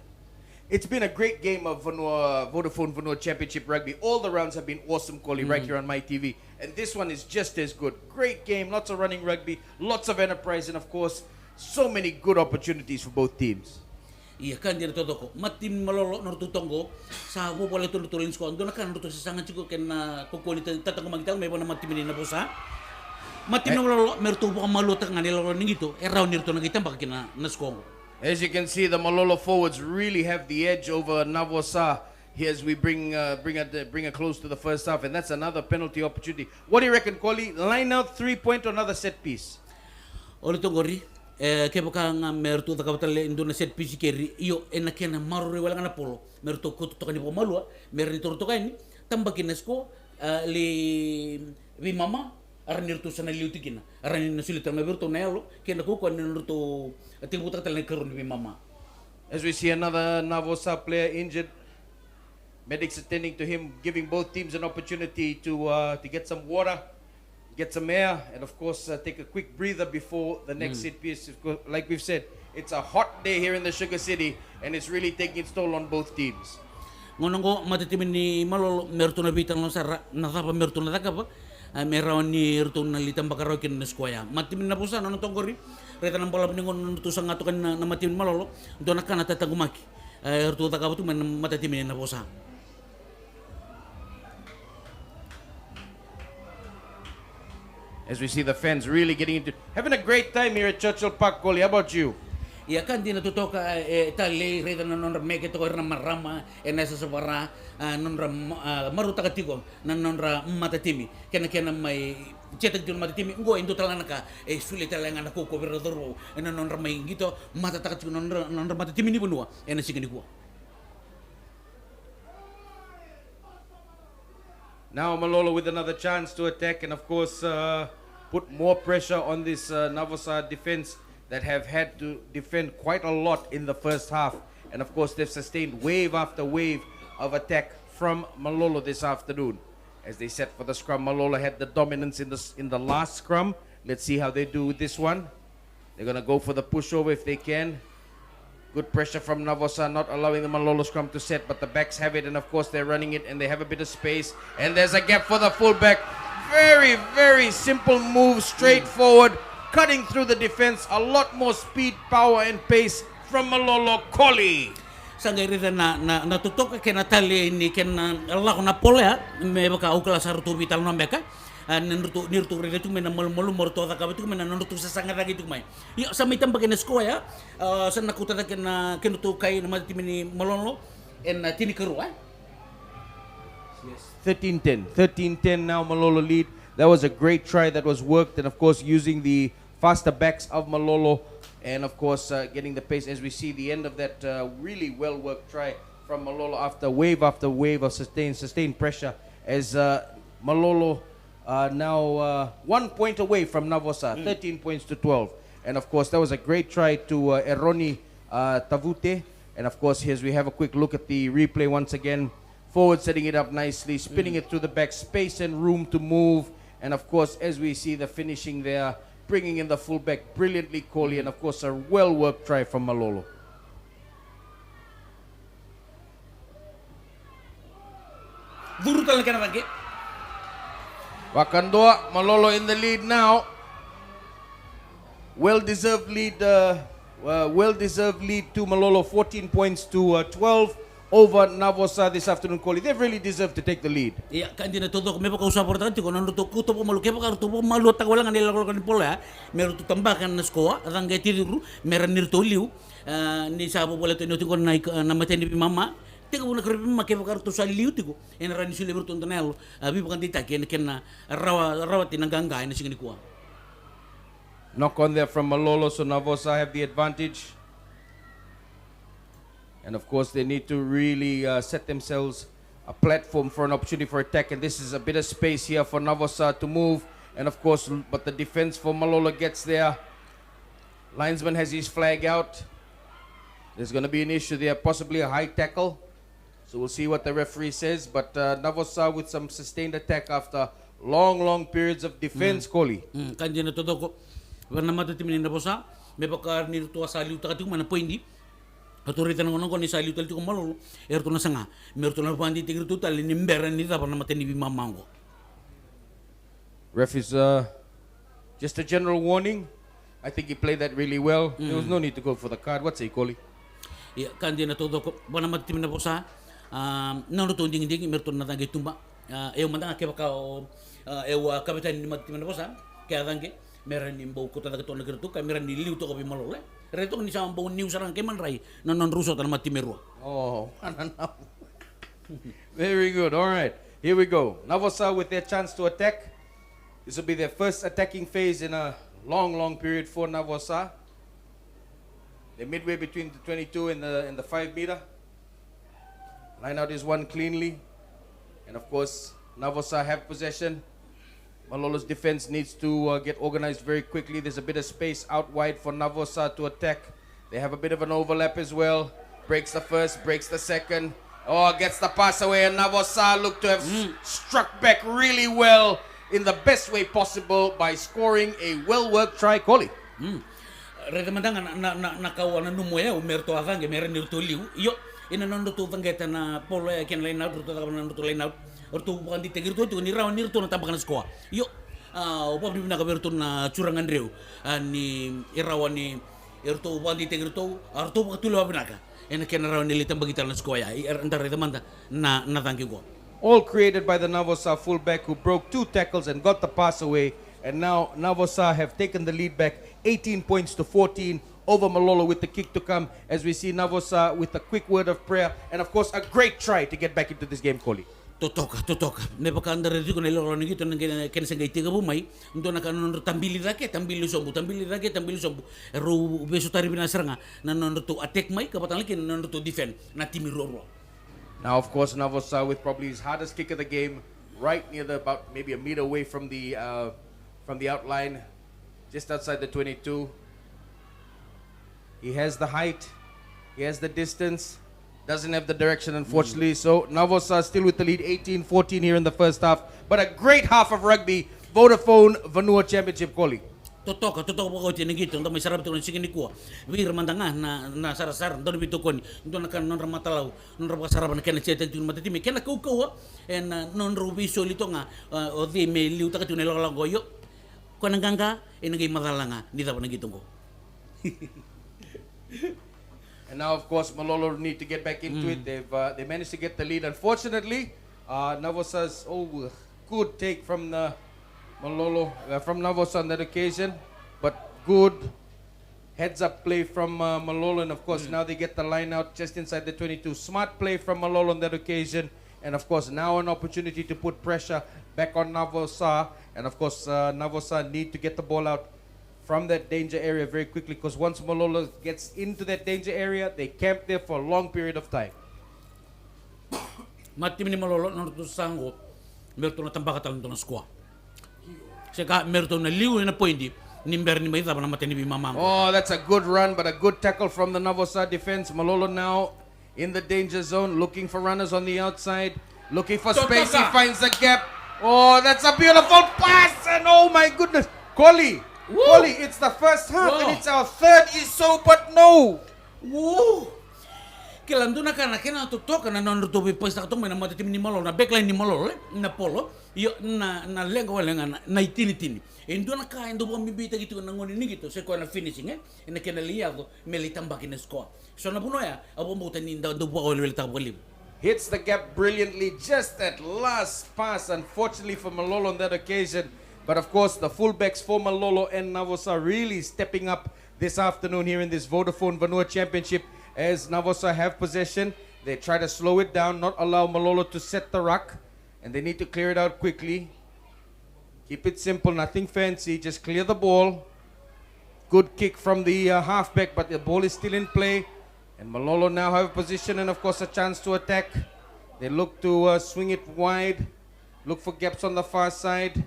It's been a great game of Vodafone Vanua Championship Rugby. All the rounds have been awesome, Koli, right here on my TV. And this one is just as good. Great game, lots of running rugby, lots of enterprise, and of course, So many good opportunities for both teams. Iya kan dia totoko. Matim Malolo nor tutongo sa wo pole tulin sko ando kan nor sanga chiko ken koko ni tatang magital me bona matim ni Navosa. Matim Malolo mertu bo malu tak ngani lolo ningito erau nirto nagita bakina nasko. As you can see, the Malolo forwards really have the edge over Navosa here as we bring it close to the first half, and that's another penalty opportunity. What do you reckon, Koli? Line out 3-point or another set piece? Olo tongori ke baka nga mertu da kapitale indona set piece keri io ena kena marure wala ngana polo mertu ko to kani po malua merni to kani tambakin nasko li vi mama aranirtu sana liutikina arani nasulita mertu nelo kena ko ko nirtu tibuta tele kerun vi mama. As we see another Navosa player injured, medics attending to him, giving both teams an opportunity to get some water, get some air, and of course take a quick breather before the next set piece. Like we've said, it's a hot day here in the Sugar City, and it's really taking its toll on both teams. Ngonongo matitimin ni Malolo mertu na bitang no sara natapa mertu na takapa merawan ni mertu na litang bakarokin na skwaya matimin na pusa no tongori reta nang bola ningon no sang atukan na matimin Malolo dona kana tatagumaki mertu takapa tu matitimin na pusa. As we see the fans really getting into, having a great time here at Churchill Park, Koli. How about you? Ya kan di natutoka tali reda nonra meke to erna marama enesa sabara nonra maruta katiko nonra matatimi kena mai cetak jun matatimi ngo indo talana ka sulit talanga na ko berodoro nonra mai gito mata takatiko nonra matatimi ni Vanua enesi kini ko. Now Malolo with another chance to attack and of course put more pressure on this Navosa defense that have had to defend quite a lot in the first half. And of course they've sustained wave after wave of attack from Malolo this afternoon. As they set for the scrum, Malolo had the dominance in the last scrum. Let's see how they do with this one. They're going to go for the pushover if they can. Good pressure from Navosa, not allowing the Malolo scrum to set, but the backs have it, and of course they're running it, and they have a bit of space. And there's a gap for the fullback. Very, very simple move, straightforward, cutting through the defense. A lot more speed, power, and pace from Malolo Koli. Sangay rida na tutok ke natali ni ken Allah ko na polya me baka ukla sartu vital no beka nirtu rida tu mena malu morto da ka tu mena nurtu sa sanga lagi tu mai yo sa may tambak na sko ya sa nakuta da ken tu kay na matimini Malolo en tini keru Yes, 13-10 now Malolo lead. That was a great try that was worked, and of course using the faster backs of Malolo, and of course getting the pace as we see the end of that really well worked try from Malolo after wave of sustained pressure as Malolo now 1 point away from Navosa, 13 points to 12. And of course that was a great try to Eroni Tavute, and of course here we have a quick look at the replay once again. Forward setting it up nicely, spinning it through the back, space and room to move. And of course, as we see the finishing there, bringing in the fullback brilliantly, Koli, and of course a well-worked try from Malolo. Wakandoa, Malolo in the lead now. Well-deserved lead to Malolo, 14 points to 12. Over Navosa this afternoon, Koli. They've really deserved to take the lead. Iya, kan di natutok me baka usapor tanti ko nando to kuto po malu ke baka to po malu ta wala nganila ko kan pola meru to tambakan na skoa atang gay tiru meran nirto liu ni sabo bola to ko na mateni mama tiko na krepi ma ke baka to sa liu tiko en ran sile berto tonelo abi bukan tita ken rawa tinanganga na singini ko. Knock on there from Malolo, so Navosa have the advantage. And of course, they need to really set themselves a platform for an opportunity for attack. And this is a bit of space here for Navosa to move. And of course, but the defense for Malolo gets there. Linesman has his flag out. There's going to be an issue there, possibly a high tackle. So we'll see what the referee says. But Navosa with some sustained attack after long periods of defense, Koli. Kanji na todo ko. Wana matatimin na Navosa. Me baka nirto asali utak ating mana poindi. Autorita ng unang ni sali utal ko Malolo erto na sanga merto na pandi tigir tutal ni mbera ni tapos na mateni bimamango. Ref is just a general warning. I think he played that really well. There was no need to go for the card. What say, Koli? Ya kan dia na todo ko bana tim na bosa não to ding ding merto na tangi tumba eu mandanga ke baka eu kapitan ni tim na bosa ke adange meran ni mbau kota da to na gertu ka meran ni liu to ko bi malole reto ni sa mbau niu sarang ke man rai non ruso tan mati meru. Oh, very good. All right, here we go. Navosa with their chance to attack. This will be their first attacking phase in a long period for Navosa. They're midway between the 22 and the 5 meter. Line out is one cleanly. And of course, Navosa have possession. Malolo's defense needs to get organized very quickly. There's a bit of space out wide for Navosa to attack. They have a bit of an overlap as well. Breaks the first, breaks the second. Oh, gets the pass away, and Navosa look to have struck back really well in the best way possible by scoring a well-worked try, Koli. Reda mandanga na kawana numo ya umerto avange mera nirto liu yo ina nondo to vangeta na polo ya ken line out to ta na to line out orto bukan di tegir to ni rawan nirto na tabakan skoa yo opo di na kaberto na curangan reu ni irawan ni orto bukan di tegir to orto patulo abnaka ena ken rawan ni litam bagita na skoa ya antar reda manda na tangi go. All created by the Navosa fullback who broke 2 tackles and got the pass away. And now Navosa have taken the lead back 18 points to 14 over Malolo with the kick to come, as we see Navosa with a quick word of prayer and of course a great try to get back into this game, Koli. Totoka. Ne baka andar dito na lolo nito na ken sangay tiga bumay, ndo na kanon tambili sombu. Ero beso tari binasranga na non to attack mai kapatan lagi non to defend na timi roro. Now of course Navosa with probably his hardest kick of the game, right near the about maybe a meter away from the outline, just outside the 22. He has the height, he has the distance, doesn't have the direction unfortunately. So Navosa still with the lead 18-14 here in the first half. But a great half of rugby. Vodafone Vanua Championship, Koli. Totoka ko tinigito ndo may sarap to singin ko. Wir mandanga na sarasar ndo bito ko ndo na kan non ramatalaw non ra sarap na ken chete tin matitimi ken ko en non rubiso lito nga o di me liuta ka tunelo lang goyo. Ko nanganga inagay madalanga ni daw nagitong ko. And now of course Malolo need to get back into it. They managed to get the lead. Unfortunately, Navosa's good take from the Malolo from Navosa on that occasion, but good heads-up play from Malolo, and of course now they get the line out just inside the 22. Smart play from Malolo on that occasion, and of course now an opportunity to put pressure back on Navosa, and of course Navosa need to get the ball out from that danger area very quickly, because once Malolo gets into that danger area, they camp there for a long period of time. Matim ni Malolo norto sango merto na tambakatan to na squad. Seka merto na liu na poindi nimber ni maita na mateni bi mamang. Oh, that's a good run, but a good tackle from the Navosa defense. Malolo now in the danger zone, looking for runners on the outside, looking for space. He finds the gap. Oh, that's a beautiful pass, and oh my goodness, Koli, it's the first half and it's our third ISO, but no. Woo! Kilando na kana kena tutok na non to be pesta to na matatim ni Malolo na backline ni Malolo na polo yo na lenga wala na itinitini endo na ka endo bo mibita gitu na ngoni ni gitu se ko na finishing ina kena liado melitamba kina score so na buno ya abo mo tani do bo wala ta bolim. Hits the gap brilliantly, just that last pass, unfortunately for Malolo on that occasion. But of course the fullbacks for Malolo and Navosa really stepping up this afternoon here in this Vodafone Vanua Championship. As Navosa have possession, they try to slow it down, not allow Malolo to set the ruck, and they need to clear it out quickly. Keep it simple, nothing fancy, just clear the ball. Good kick from the halfback, but the ball is still in play. And Malolo now have position and of course a chance to attack. They look to swing it wide, look for gaps on the far side.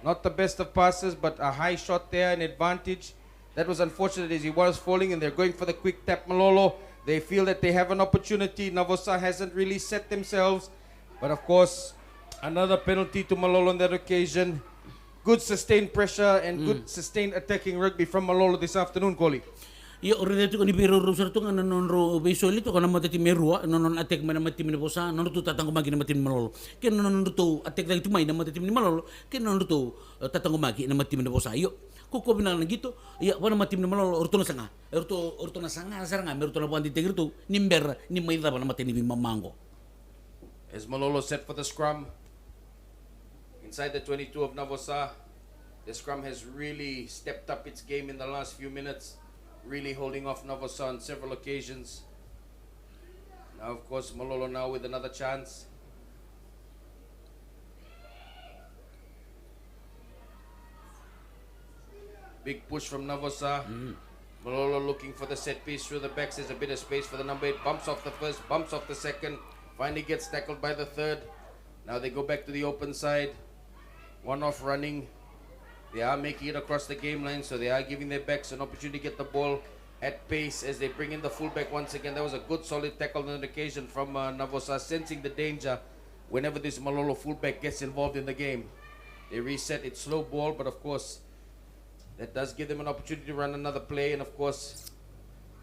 Not the best of passes, but a high shot there, an advantage. That was unfortunate as he was falling, and they're going for the quick tap. Malolo, they feel that they have an opportunity. Navosa hasn't really set themselves. But of course, another penalty to Malolo on that occasion. Good sustained pressure and good sustained attacking rugby from Malolo this afternoon, Koli. Ia ore tu ni biro rusar tu ngana nonro beisoli tu kana matati merua nonon atek mana mati mina bosa nonon tu tatang magi na mati malolo ken nonon tu atek lagi tu mai na mati mina malolo ken nonon tu tatang magi na mati mina bosa iyo kuko bina gitu iya wana mati mina malolo orto na sanga saranga merto na pandi tegir tu nimber ni mai da na mati ni mamango. As Malolo set for the scrum inside the 22 of Navosa, the scrum has really stepped up its game in the last few minutes. Really holding off Navosa on several occasions. Now, of course, Malolo now with another chance. Big push from Navosa. Malolo looking for the set piece through the backs. There's a bit of space for the number 8. Bumps off the first, bumps off the second. Finally gets tackled by the third. Now they go back to the open side. One off running. They are making it across the game line, so they are giving their backs an opportunity to get the ball at pace as they bring in the fullback once again. That was a good solid tackle on an occasion from Navosa, sensing the danger whenever this Malolo fullback gets involved in the game. They reset it, slow ball, but of course that does give them an opportunity to run another play. And of course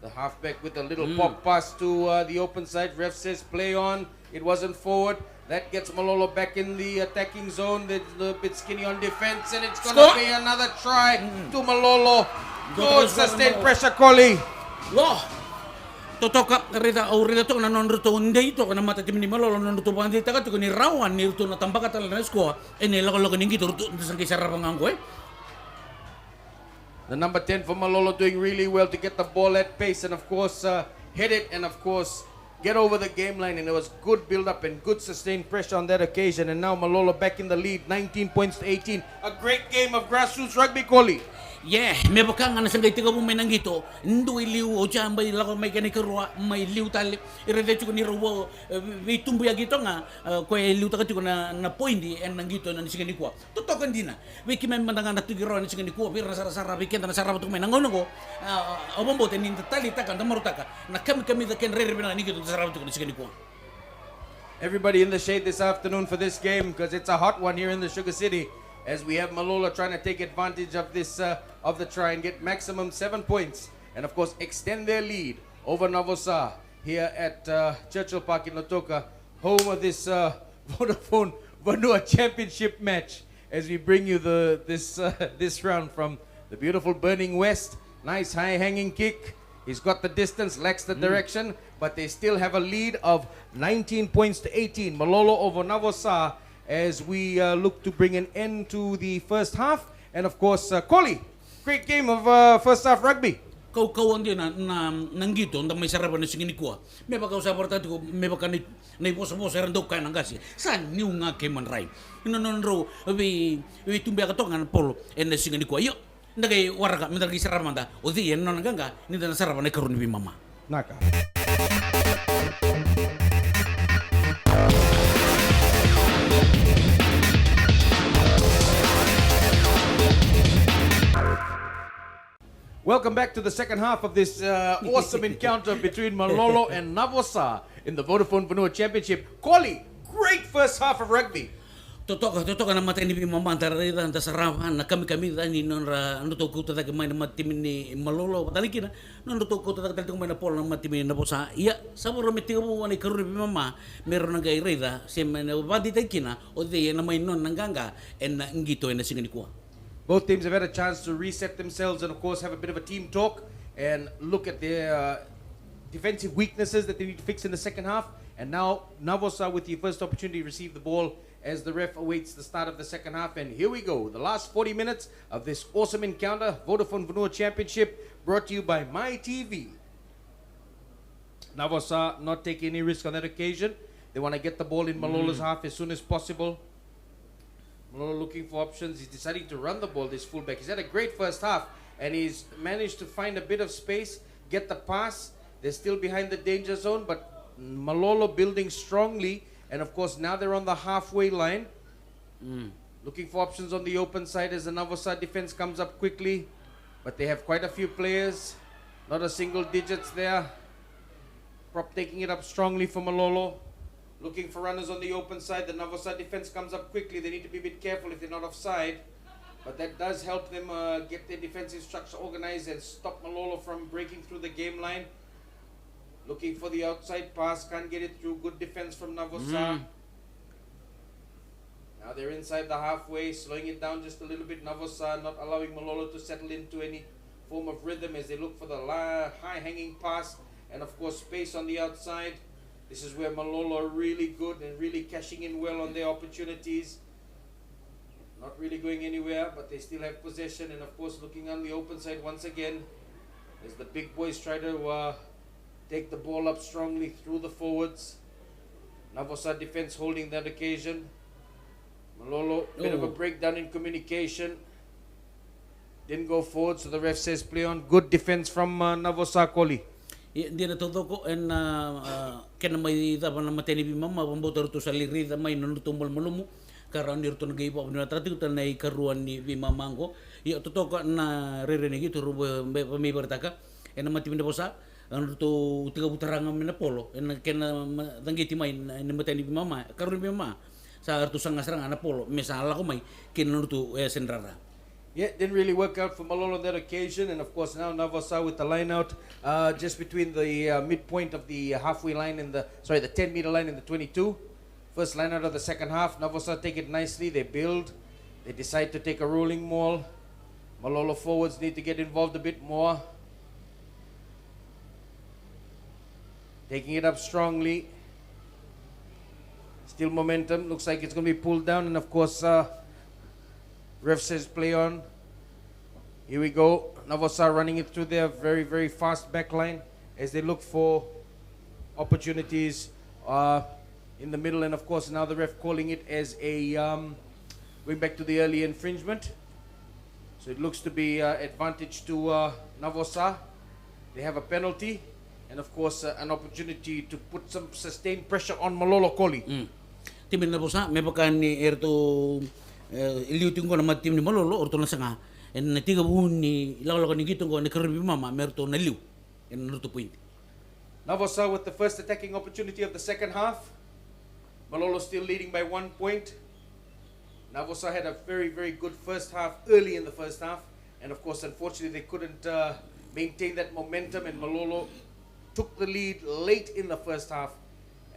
the halfback with a little pop pass to the open side. Ref says play on. It wasn't forward. That gets Malolo back in the attacking zone. They're a little bit skinny on defense, and it's going to be another try to Malolo. Good sustained pressure, Koli. Wah, totoka rida au rida to na non ruto ndai to na mata timni Malolo non ruto bandi taka to ni rawan ni ruto na tambaka tal na sko ene lago ningi to ruto sang kisara pangango The number 10 for Malolo doing really well to get the ball at pace and of course hit it and of course get over the game line, and it was good build up and good sustained pressure on that occasion. And now Malolo back in the lead, 19 points to 18. A great game of grassroots rugby, Koli. Yeah, me baka nga nasangay tiga mo may nanggito, ndo iliw o dyan may lako may kanikarwa, may liw tali, iredecho ko ni Robo, may tumbuya gito nga, kaya liw taka tiko na poindi, and nanggito na nisigan ni kuwa. Totokan din na, may kimay mandangan na tugiro na nisigan ni kuwa, pero nasarasara, may kenta nasarap ito may nangono ko, obambote, nintali taka, namarutaka, na kami da ken re-re-re na nigito nasarap ito nisigan ni kuwa. Everybody in the shade this afternoon for this game, because it's a hot one here in the Sugar City. As we have Malolo trying to take advantage of this of the try and get maximum 7 points, and of course extend their lead over Navosa here at Churchill Park in Lautoka, home of this Vodafone Vanua Championship match. As we bring you this round from the beautiful Burning West, nice high hanging kick. He's got the distance, lacks the direction, but they still have a lead of 19 points to 18. Malolo over Navosa, as we look to bring an end to the first half. And of course, Koli, great game of first half rugby. Kau dia na nanggito nda may sarapan na singin kuwa. Me baka usapar tadi ko me baka na iposa-posa rin daw kaya nang gasi. San niyo nga kay man ray. Ro we tumbi ka tongan polo en na singin kuwa. Yo ndagay warga me ndagay sarapan da. O di en non ganga ni na sarapan na karon ni mama. Naka. Welcome back to the second half of this awesome encounter between Malolo and Navosa in the Vodafone Vanua Championship. Koli, great first half of rugby. Totoka na mata ni mama antara ida anta sarapan na kami da ni non ra no to kuta da mai na matim ni Malolo talikina non to kuta da talito mai na pol na matim ni Navosa. Iya saburo metio mo ni karu ni mama meron nga irida sem na badi talikina o de na mai non nanganga en ngito en singani kuwa. Both teams have had a chance to reset themselves and, of course, have a bit of a team talk and look at their defensive weaknesses that they need to fix in the second half. And now, Navosa with the first opportunity to receive the ball as the ref awaits the start of the second half. And here we go, the last 40 minutes of this awesome encounter, Vodafone Vanua Championship, brought to you by MyTV. Navosa not taking any risk on that occasion. They want to get the ball in Malolo's half as soon as possible. Malolo looking for options. He's deciding to run the ball, this fullback. He's had a great first half, and he's managed to find a bit of space, get the pass. They're still behind the danger zone, but Malolo building strongly. And, of course, now they're on the halfway line. Looking for options on the open side as the Navosa defense comes up quickly. But they have quite a few players. Not a single digits there. Prop taking it up strongly for Malolo. Looking for runners on the open side. The Navosa defense comes up quickly. They need to be a bit careful if they're not offside. But that does help them get their defensive structure organized and stop Malolo from breaking through the game line. Looking for the outside pass, can't get it through. Good defense from Navosa. Now they're inside the halfway, slowing it down just a little bit. Navosa not allowing Malolo to settle into any form of rhythm as they look for the high hanging pass. And of course space on the outside. This is where Malolo are really good and really cashing in well on their opportunities. Not really going anywhere, but they still have possession. And of course looking on the open side once again as the big boys try to take the ball up strongly through the forwards. Navosa defense holding that occasion. Malolo, bit of a breakdown in communication. Didn't go forward, so the ref says play on. Good defense from Navosa Koli. Dia na todo ko en kena mai da bana mateni bi mama bombo to saliri da mai no tumbal malumu karan dir to ngai po na trati to nei karuan ni bi mamango yo to ko na rere ni gitu rubo mi bertaka en mati bin bosa an to tiga putaranga mena polo en kena dangi ti mai en mateni bi mama karun bi mama sa artu sangasrang ana polo mesala ko mai ken no to senrara. Yeah, didn't really work out for Malolo on that occasion. And of course now Navosa with the line out just between the midpoint of the halfway line in the 10-meter line in the 22. First line out of the second half. Navosa take it nicely. They build. They decide to take a rolling maul. Malolo forwards need to get involved a bit more. Taking it up strongly. Still momentum. Looks like it's going to be pulled down. And of course ref says play on. Here we go. Navosa running it through their very, very fast back line as they look for opportunities in the middle. And of course now the ref calling it as a going back to the early infringement. So it looks to be advantage to Navosa. They have a penalty and of course an opportunity to put some sustained pressure on Malolo Koli. Timin Navosa may bakan ni erto iliuting ko na matim ni Malolo orto na sanga en tiga buhun ni lawlaw ni gitong ko ni karbi mama merto na liu en nuto point. Navosa with the first attacking opportunity of the second half. Malolo still leading by 1 point. Navosa had a very, very good first half early in the first half, and of course unfortunately they couldn't maintain that momentum, and Malolo took the lead late in the first half.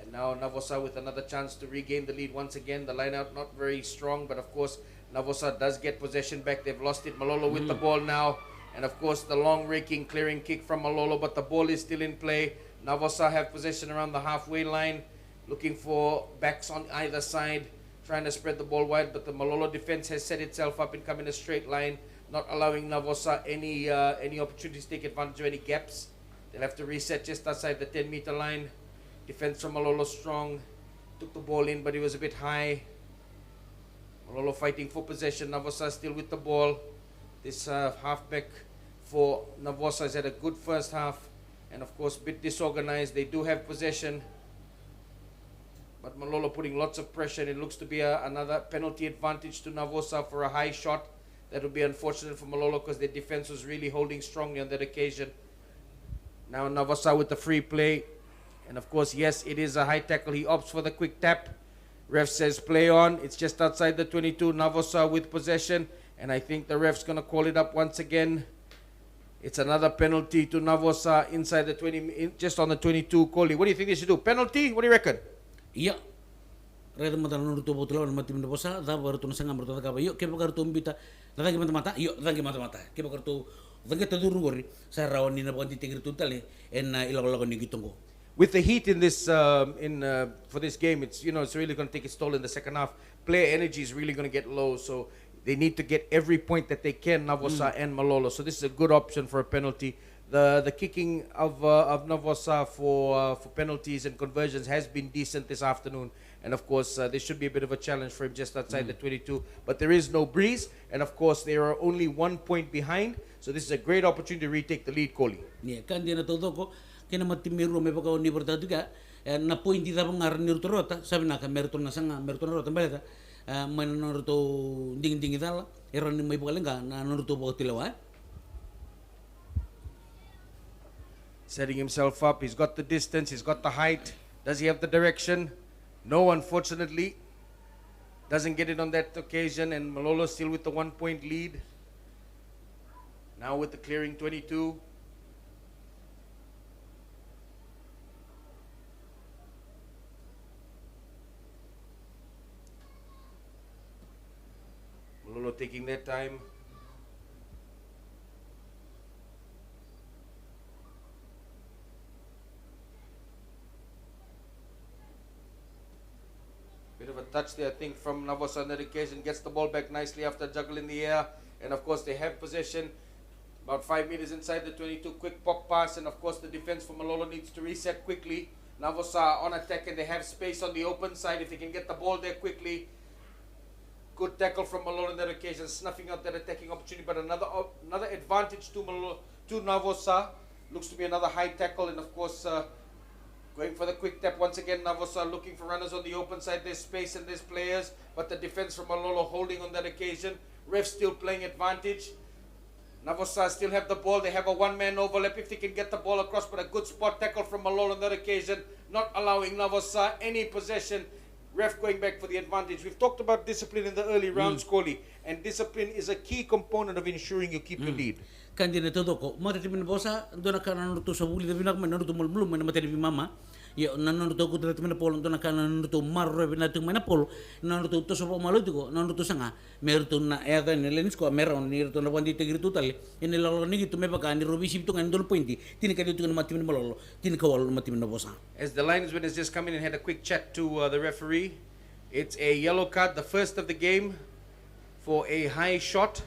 Now Navosa with another chance to regain the lead once again. The line out not very strong, but of course Navosa does get possession back. They've lost it. Malolo with the ball now. And of course the long raking clearing kick from Malolo, but the ball is still in play. Navosa have possession around the halfway line, looking for backs on either side, trying to spread the ball wide, but the Malolo defense has set itself up and come in a straight line, not allowing Navosa any opportunities to take advantage of any gaps. They'll have to reset just outside the 10-meter line. Defense from Malolo strong. Took the ball in, but it was a bit high. Malolo fighting for possession. Navosa still with the ball. This halfback for Navosa has had a good first half. And of course, a bit disorganized. They do have possession. But Malolo putting lots of pressure. And it looks to be another penalty advantage to Navosa for a high shot. That would be unfortunate for Malolo because their defense was really holding strongly on that occasion. Now Navosa with the free play. And of course, yes, it is a high tackle. He opts for the quick tap. Ref says play on. It's just outside the 22. Navosa with possession. And I think the ref's going to call it up once again. It's another penalty to Navosa inside the 20, just on the 22. Koli, what do you think they should do? Penalty? What do you reckon? Iya. Reda mata nuruto botolo na matim Navosa. Da baru tu nasanga merto da kabayo. Kepa kartu mbita. Datangi mata-mata. Iyo, datangi mata-mata. Kepa kartu. Datangi taduru gori. Sa rawan ni na bukan titigir tutale. En ilaw-law ni gitongo. With the heat in this for this game, it's really going to take its toll in the second half. Player energy is really going to get low, so they need to get every point that they can, Navosa and Malolo. So this is a good option for a penalty. The kicking of Navosa for penalties and conversions has been decent this afternoon, and of course there should be a bit of a challenge for him just outside the 22. But there is no breeze, and of course they are only 1 point behind. So this is a great opportunity to retake the lead, Koli. Yeah, kan dia na todo ko. Kena matimiru me pagka ni berta juga na point di tapang ngar ni rota sabi na ka merto na sanga merto na rota baleta man norto ding idala eron ni may pagalenga na norto po tilawa. Setting himself up, he's got the distance, he's got the height. Does he have the direction? No, unfortunately. Doesn't get it on that occasion, and Malolo still with the 1-point lead. Now with the clearing 22. Malolo taking their time. Bit of a touch there, I think, from Navosa on that occasion. Gets the ball back nicely after a juggle in the air. And of course, they have possession. About 5 meters inside the 22. Quick pop pass. And of course, the defense for Malolo needs to reset quickly. Navosa on attack, and they have space on the open side. If they can get the ball there quickly. Good tackle from Malolo on that occasion, snuffing out that attacking opportunity. But another advantage to Navosa. Looks to be another high tackle. And of course, going for the quick tap once again. Navosa looking for runners on the open side. There's space and there's players, but the defense from Malolo holding on that occasion. Ref still playing advantage. Navosa still have the ball. They have a one-man overlap if they can get the ball across, but a good spot tackle from Malolo on that occasion, not allowing Navosa any possession. Ref going back for the advantage. We've talked about discipline in the early rounds, Kohli, and discipline is a key component of ensuring you keep your lead. Kandina todo ko mata timin bosa dona kana no to sabuli de binak men no to mulmul men mata di mama yo nanu to ko timin polo dona kana no to marro bina tu men polo nanu to sopo malu ko nanu to sanga mer to na ya ga ne lenis ko mer on ni to na pandi tegir tu tale ene lo ni to me baka ni robisi to ngan dol pointi tin ka tu mati min malolo tin ka wal mati min bosa. As the linesman has just come in and had a quick chat to the referee, it's a yellow card, the first of the game, for a high shot.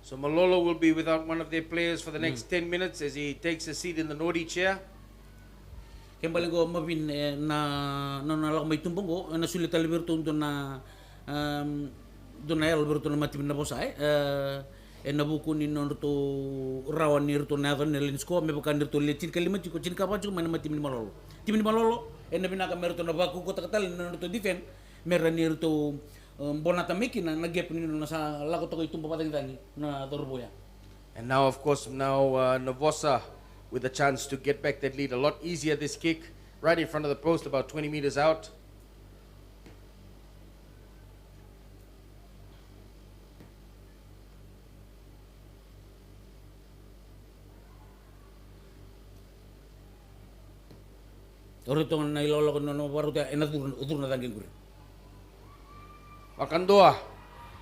So Malolo will be without one of their players for the next 10 minutes as he takes a seat in the naughty chair. Kembali ko mabin na lang may tumbong ko na sulit Alberto na na Alberto na mati na bosa nabuko ni non to rawan ni to na ne lensko me bukan to letin kalimat ko cin kapan cuma mati min Malolo. Timin Malolo na binaka merto na baku ko takatal non to defend meranir to bonata mekina na gap ni na sa lago to itumpa patang tani na torboya. And now of course Navosa with a chance to get back that lead a lot easier. This kick right in front of the post about 20 meters out. Orito na ilolo ko no baruta udur na tangin guri. Wakandua.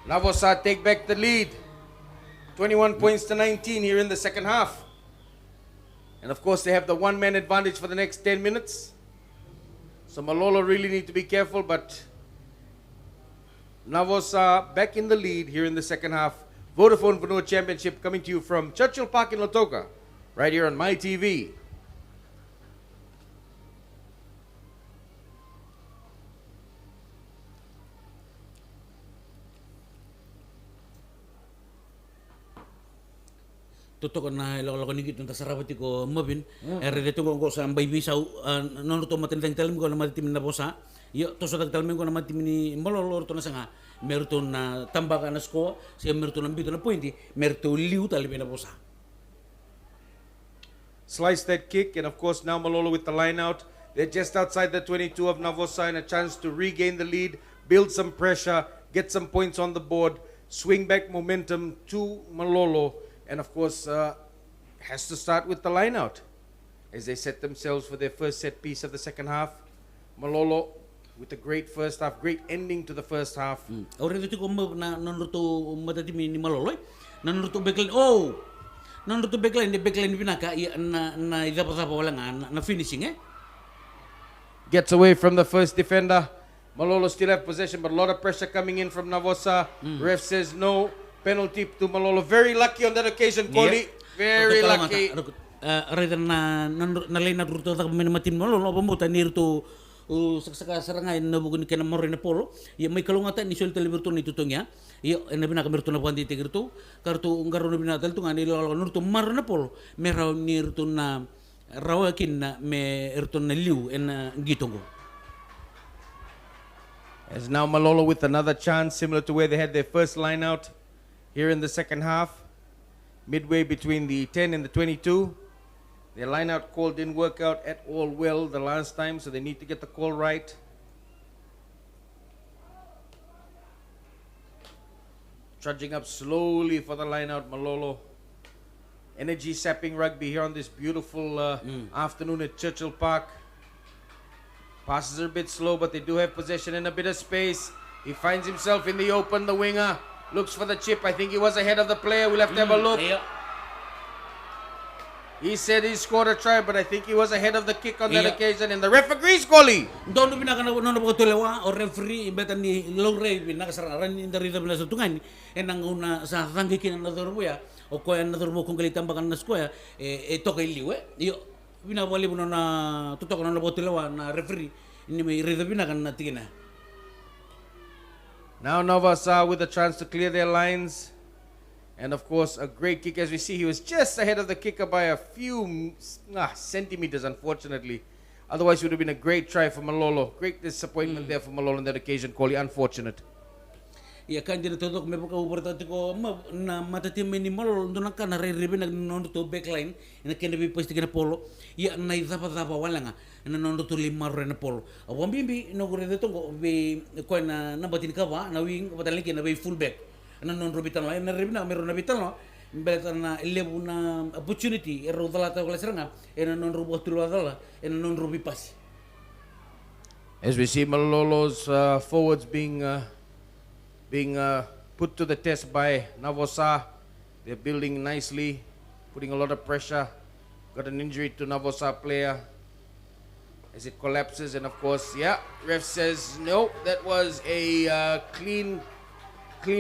Navosa take back the lead. 21 points to 19 here in the second half. And of course they have the one-man advantage for the next 10 minutes. So Malolo really need to be careful, but Navosa back in the lead here in the second half. Vodafone Vanua Championship coming to you from Churchill Park in Lautoka, right here on My TV. Tutok na ilolo ko nigit nta sarabati ko mabin de to ko sa mbay bisa non to maten talim ko na mati min na bosa yo to so talim ko na mati min Malolo to na sanga merto na tambaka na sko se merto na bito na pointi merto liu talim na bosa. Slice that kick, and of course now Malolo with the line out. They're just outside the 22 of Navosa and a chance to regain the lead, build some pressure, get some points on the board, swing back momentum to Malolo. And of course, has to start with the line out as they set themselves for their first set piece of the second half. Malolo with a great first half, great ending to the first half. Already to come na nanuto matati ni Malolo. Nanuto backline. Oh, nanuto backline. The backline pinaka na dapat sa wala nga na finishing Gets away from the first defender. Malolo still have possession, but a lot of pressure coming in from Navosa. Ref says no. Penalty to Malolo. Very lucky on that occasion, Kohli. Very lucky. Rather na lay na ruto ta minamatin Malolo pamuta nirto saka sarangay na bugun kana mo rin polo. Ya may kalungatan ni Sol Teleberto ni tutungya. Yo na binakamerto na pandi tigirto. Karto ngaro na binatal tunga ni Lolo nurto mar na polo. Meraw nirto na rawakin na me erto na liu en gitongo. As now Malolo with another chance similar to where they had their first line out. Here in the second half, midway between the 10 and the 22. Their line-out call didn't work out at all well the last time, so they need to get the call right. Trudging up slowly for the line out, Malolo. Energy sapping rugby here on this beautiful afternoon at Churchill Park. Passes are a bit slow, but they do have possession and a bit of space. He finds himself in the open, the winger. Looks for the chip. I think he was ahead of the player. We'll have to have a look. Yeah. He said he scored a try, but I think he was ahead of the kick on that occasion. And the ref agrees, Coley. Dono binaka na pagtulewa o referee imbeta ni low rate binaka sararan in the rhythm na sutungan enang una sa tanggikin na dorbuya o ko na dorbo kung galitan bakan na skoya to kay liwe yo binawali mo na tutok na pagtulewa na referee ini may rhythm binaka na tingina. Now Navosa with a chance to clear their lines. And of course, a great kick. As we see, he was just ahead of the kicker by a few centimeters, unfortunately. Otherwise, it would have been a great try for Malolo. Great disappointment there for Malolo on that occasion, Coley. Unfortunate. Iya kan jadi tutok me buka ubertati ko na matati minimal ndo na kana riribe na nondo to backline ina kende bi pasti kena polo ya na idapa walanga na nondo to limar na polo awambimbi no gure de tongo be ko na batin kawa na wing batali kena be full back na nondo bitan la na ribina mero na bitan no belata na lebu na opportunity ero dala ta kala seranga ena nondo botu dala ena nondo bi pas. As we see Malolo's forwards being put to the test by Navosa. They're building nicely, putting a lot of pressure. Got an injury to Navosa player as it collapses, and of course, ref says no, that was a clean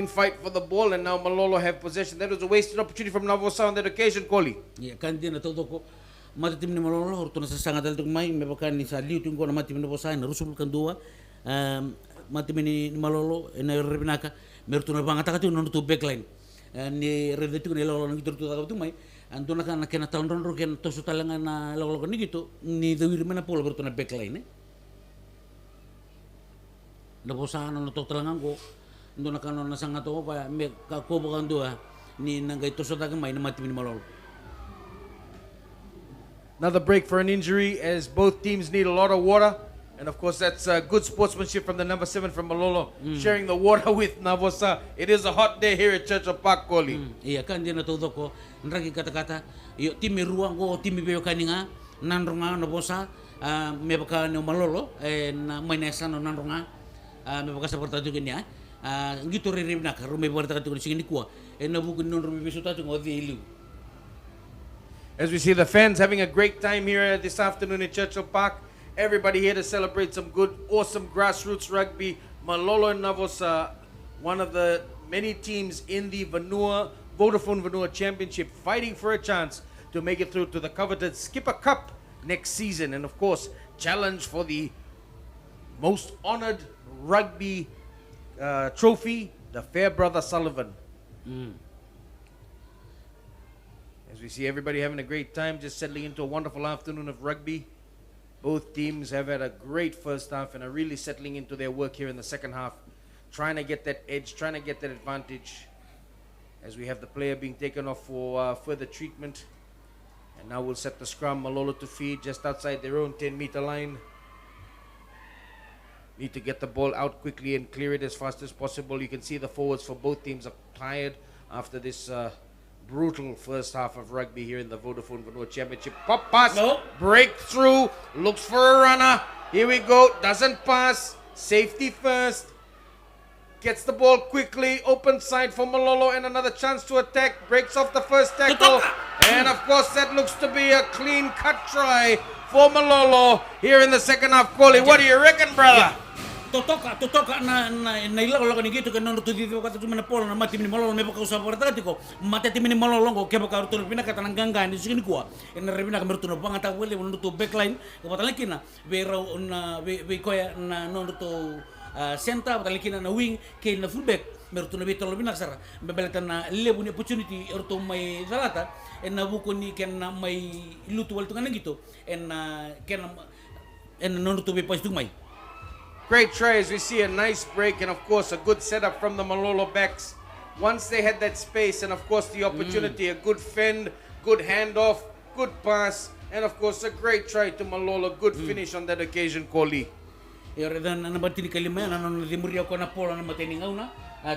fight for the ball, and now Malolo have possession. That was a wasted opportunity from Navosa on that occasion, Coley. Yeah, kan dia na todo ko matatim ni Malolo orto na sa sangat dal tugmay mebakan ni sa liuting ko na matim ni Navosa na rusul kan dua matim ni Malolo na rebinaka merto na bangata ka tu no to backline ni redetu ni Lolo ngi turtu ka tugmay anto na kana kena taon ron ken to su talangan na Lolo ni gitu ni dawir mana polo merto na backline Navosa no to talangan ko ndo na kana na sangat ko pa me ka ko bakan dua ni nangay to su tagamay na matim ni Malolo. Another break for an injury as both teams need a lot of water. And of course, that's good sportsmanship from the number 7 from Malolo, sharing the water with Navosa. It is a hot day here at Churchill Park, Coley. Iya kan dia na todo ko nragi kata-kata yo timi ruang ko timi beyo kaninga nanronga Navosa me baka no Malolo na mainesa no nanronga me baka seperti itu gini gitu ririb nak rume berta katu sing ni kuwa na buku non rume beso tatu ngodi ilu. As we see the fans having a great time here this afternoon at Churchill Park. Everybody here to celebrate some good, awesome grassroots rugby. Malolo and Navosa, one of the many teams in the Vodafone Vanua Championship, fighting for a chance to make it through to the coveted Skipper Cup next season. And of course, challenge for the most honored rugby trophy, the Fairbrother Sullivan. As we see everybody having a great time, just settling into a wonderful afternoon of rugby. Both teams have had a great first half and are really settling into their work here in the second half, trying to get that edge, trying to get that advantage. As we have the player being taken off for further treatment. And now we'll set the scrum, Malolo to feed just outside their own 10-meter line. Need to get the ball out quickly and clear it as fast as possible. You can see the forwards for both teams are tired after this brutal first half of rugby here in the Vodafone Vanua Championship. Pop pass, breakthrough, looks for a runner. Here we go, doesn't pass, safety first. Gets the ball quickly, open side for Malolo and another chance to attack. Breaks off the first tackle. And of course that looks to be a clean cut try for Malolo here in the second half. Coley, what do you reckon, brother? Totoka na ilaw lang ni gitu kan nono tu dito kata cuma napolo na mati Malolo me baka usap berarti ko mati mi Malolo ko kaya baka urut pina kata nanggang di sini kuah ena rebina kamar tu nopang ata wele nono tu backline kata lagi na bera na be koya na nono tu center kata lagi na wing kaya na fullback meru tu nabi tolo bina sara bebelatan na lebu ni opportunity urut mai salata ena buku ni ken na mai lutu wal tu kan gitu ena ken ena nono tu be pas tu mai. Great try as we see a nice break and of course a good setup from the Malolo backs. Once they had that space and of course the opportunity, a good fend, good handoff, good pass, and of course a great try to Malolo, good finish on that occasion, Coley. Dan na batini kalima na no dimuri ako na pola na mateni ngauna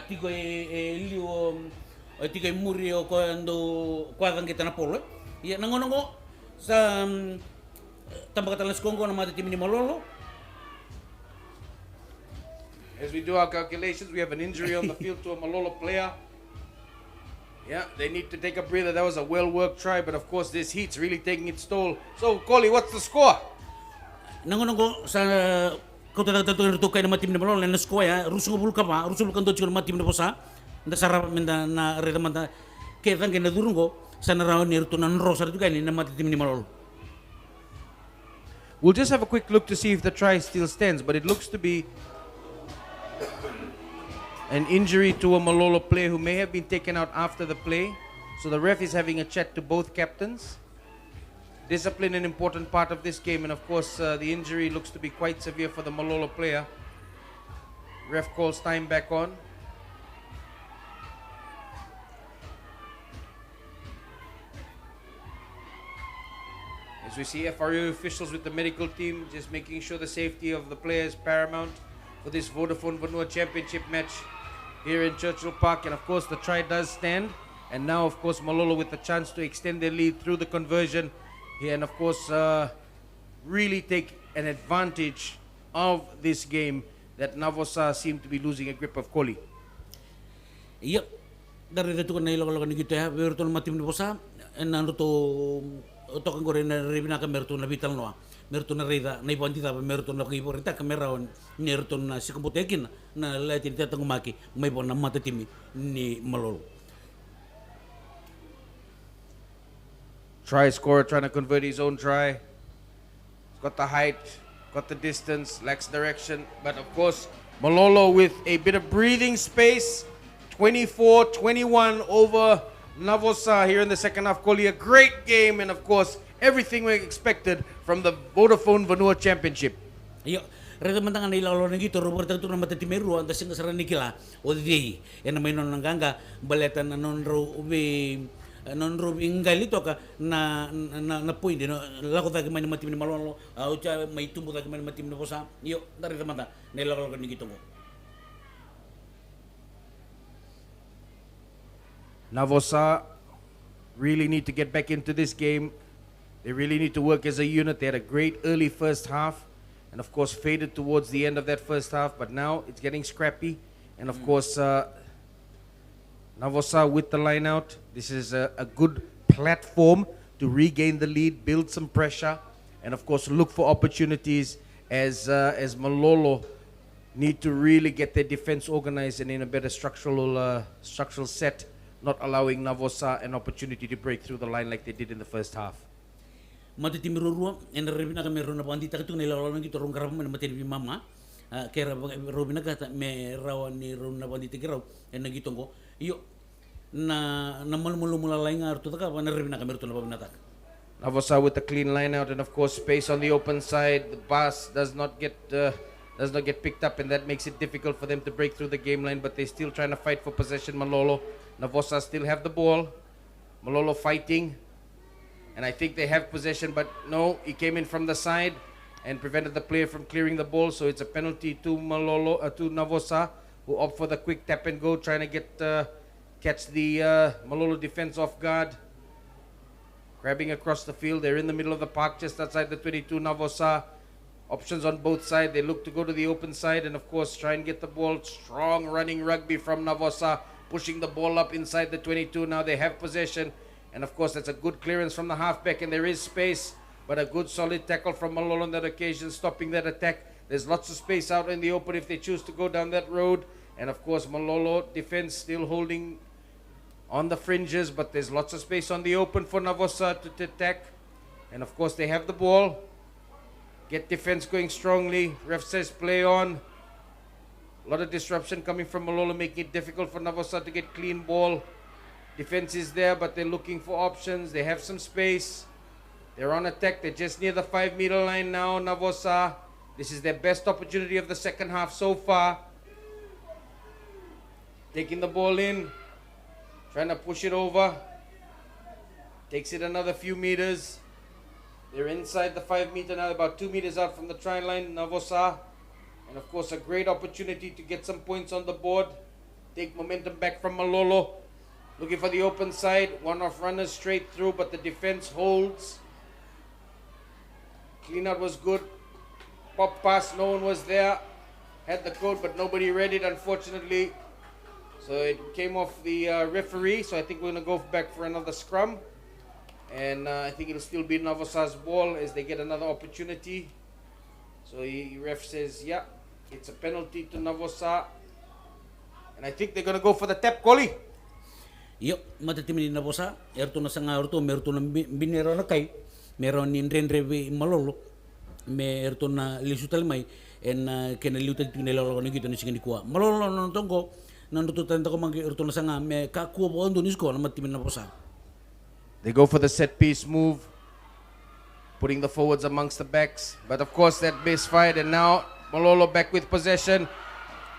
tiko liu tiko muri o ko ando quadang kita na polo ia nangonongo sa tambakatalas kongo na mata timi ni Malolo. As we do our calculations, we have an injury on the field to a Malolo player. Yeah, they need to take a breather. That was a well-worked try, but of course this heat's really taking its toll. So, Koli, what's the score? Nangonongo sa kau tak tahu tu kaya mati minum lalu nes kau ya rusuh bulka pa rusuh bulka tu cuma mati minum posa nda sarap minda na reda manda kaya kan kena durungo sana rawan ni rutu nan rosa tu kaya ni mati minum lalu. We'll just have a quick look to see if the try still stands, but it looks to be an injury to a Malolo player who may have been taken out after the play. So the ref is having a chat to both captains. Discipline an important part of this game, and of course the injury looks to be quite severe for the Malolo player. Ref calls time back on. As we see FRU officials with the medical team just making sure the safety of the players is paramount for this Vodafone Vanua Championship match here in Churchill Park. And of course the try does stand, and now of course Malolo with the chance to extend their lead through the conversion here, and of course really take an advantage of this game that Navosa seem to be losing a grip of. Koli. Iya, dari itu kan nailakan ni kita ya, berarti mati minum posa, enan tu kan gore na ribina ka merto na vital noa, merto na rida, na ibanti ta merto na kibo rita kamera on merto na sikumputekin na lati ta tangumaki, may bon na mata timi ni Malolo. Try scorer trying to convert his own try. He's got the height, got the distance, lacks direction. But of course, Malolo with a bit of breathing space. 24-21 over Navosa here in the second half. Koli, a great game, and of course, everything we expected from the Vodafone Vanua Championship. Iya, reda mantangan nailakan ni kita, Robert tu nama mata timi ruang, dasing kesaran nikila, odi, yang namanya non ganga, baletan non ingali to ka na point no lako ta kemana mati ni Malolo au cha mai tumbu ta kemana mati ni Navosa yo dari temata ne lako ni gitu. Navosa really need to get back into this game. They really need to work as a unit. They had a great early first half, and of course faded towards the end of that first half, but now it's getting scrappy, and of course Navosa with the line out. This is a good platform to regain the lead, build some pressure, and of course look for opportunities as Malolo need to really get their defense organized and in a better structural set, not allowing Navosa an opportunity to break through the line like they did in the first half. Mati timirurua en rebina ka meron na pandi taktu nailakan kita rong karap man mati ni mama kera robina ka me rawan ni ron na pandi tikiraw en nagitong ko iyo na malmula lain nga arto taka na rebina ka meron na pabinatak. Navosa with the clean line out, and of course space on the open side. The pass does not get picked up, and that makes it difficult for them to break through the game line, but they're still trying to fight for possession. Malolo, Navosa still have the ball. Malolo fighting, and I think they have possession, but no, he came in from the side and prevented the player from clearing the ball, so it's a penalty to to Navosa, who opt for the quick tap and go, trying to catch the Malolo defense off guard. Grabbing across the field, they're in the middle of the park, just outside the 22. Navosa, options on both sides. They look to go to the open side, and of course try and get the ball. Strong running rugby from Navosa, pushing the ball up inside the 22. Now they have possession, and of course that's a good clearance from the halfback, and there is space, but a good solid tackle from Malolo on that occasion, stopping that attack. There's lots of space out in the open if they choose to go down that road, and of course Malolo defense still holding on the fringes, but there's lots of space on the open for Navosa to attack, and of course they have the ball. Get defense going strongly. Ref says play on. A lot of disruption coming from Malolo, making it difficult for Navosa to get clean ball. Defense is there, but they're looking for options. They have some space. They're on attack. They're just near the 5-meter line now, Navosa. This is their best opportunity of the second half so far. Taking the ball in. Trying to push it over. Takes it another few meters. They're inside the 5-meter now, about 2 meters out from the try line, Navosa. And of course, a great opportunity to get some points on the board. take momentum back from Malolo. Looking for the open side. One-off runners straight through, but the defense holds. Clean out was good. Pop pass, no one was there. Had the code, but nobody read it, unfortunately. So it came off the referee. So I think we're going to go back for another scrum. And I think it'll still be Navosa's ball as they get another opportunity. So the ref says, yeah, it's a penalty to Navosa. And I think they're going to go for the tap, Koli. Yo, matatimin na bosa, erto na sanga erto, merto na binero na kay, meron ni Renre Malolo, me erto na lisutal may, en kena liutan pinelolo ni gito ni singani kuwa. Malolo na tongko, nanduto tanda ko mang erto na sanga, me kakuwa po ando nisko na matimin na bosa. They go for the set piece move, putting the forwards amongst the backs. But of course that misfired, and now Malolo back with possession.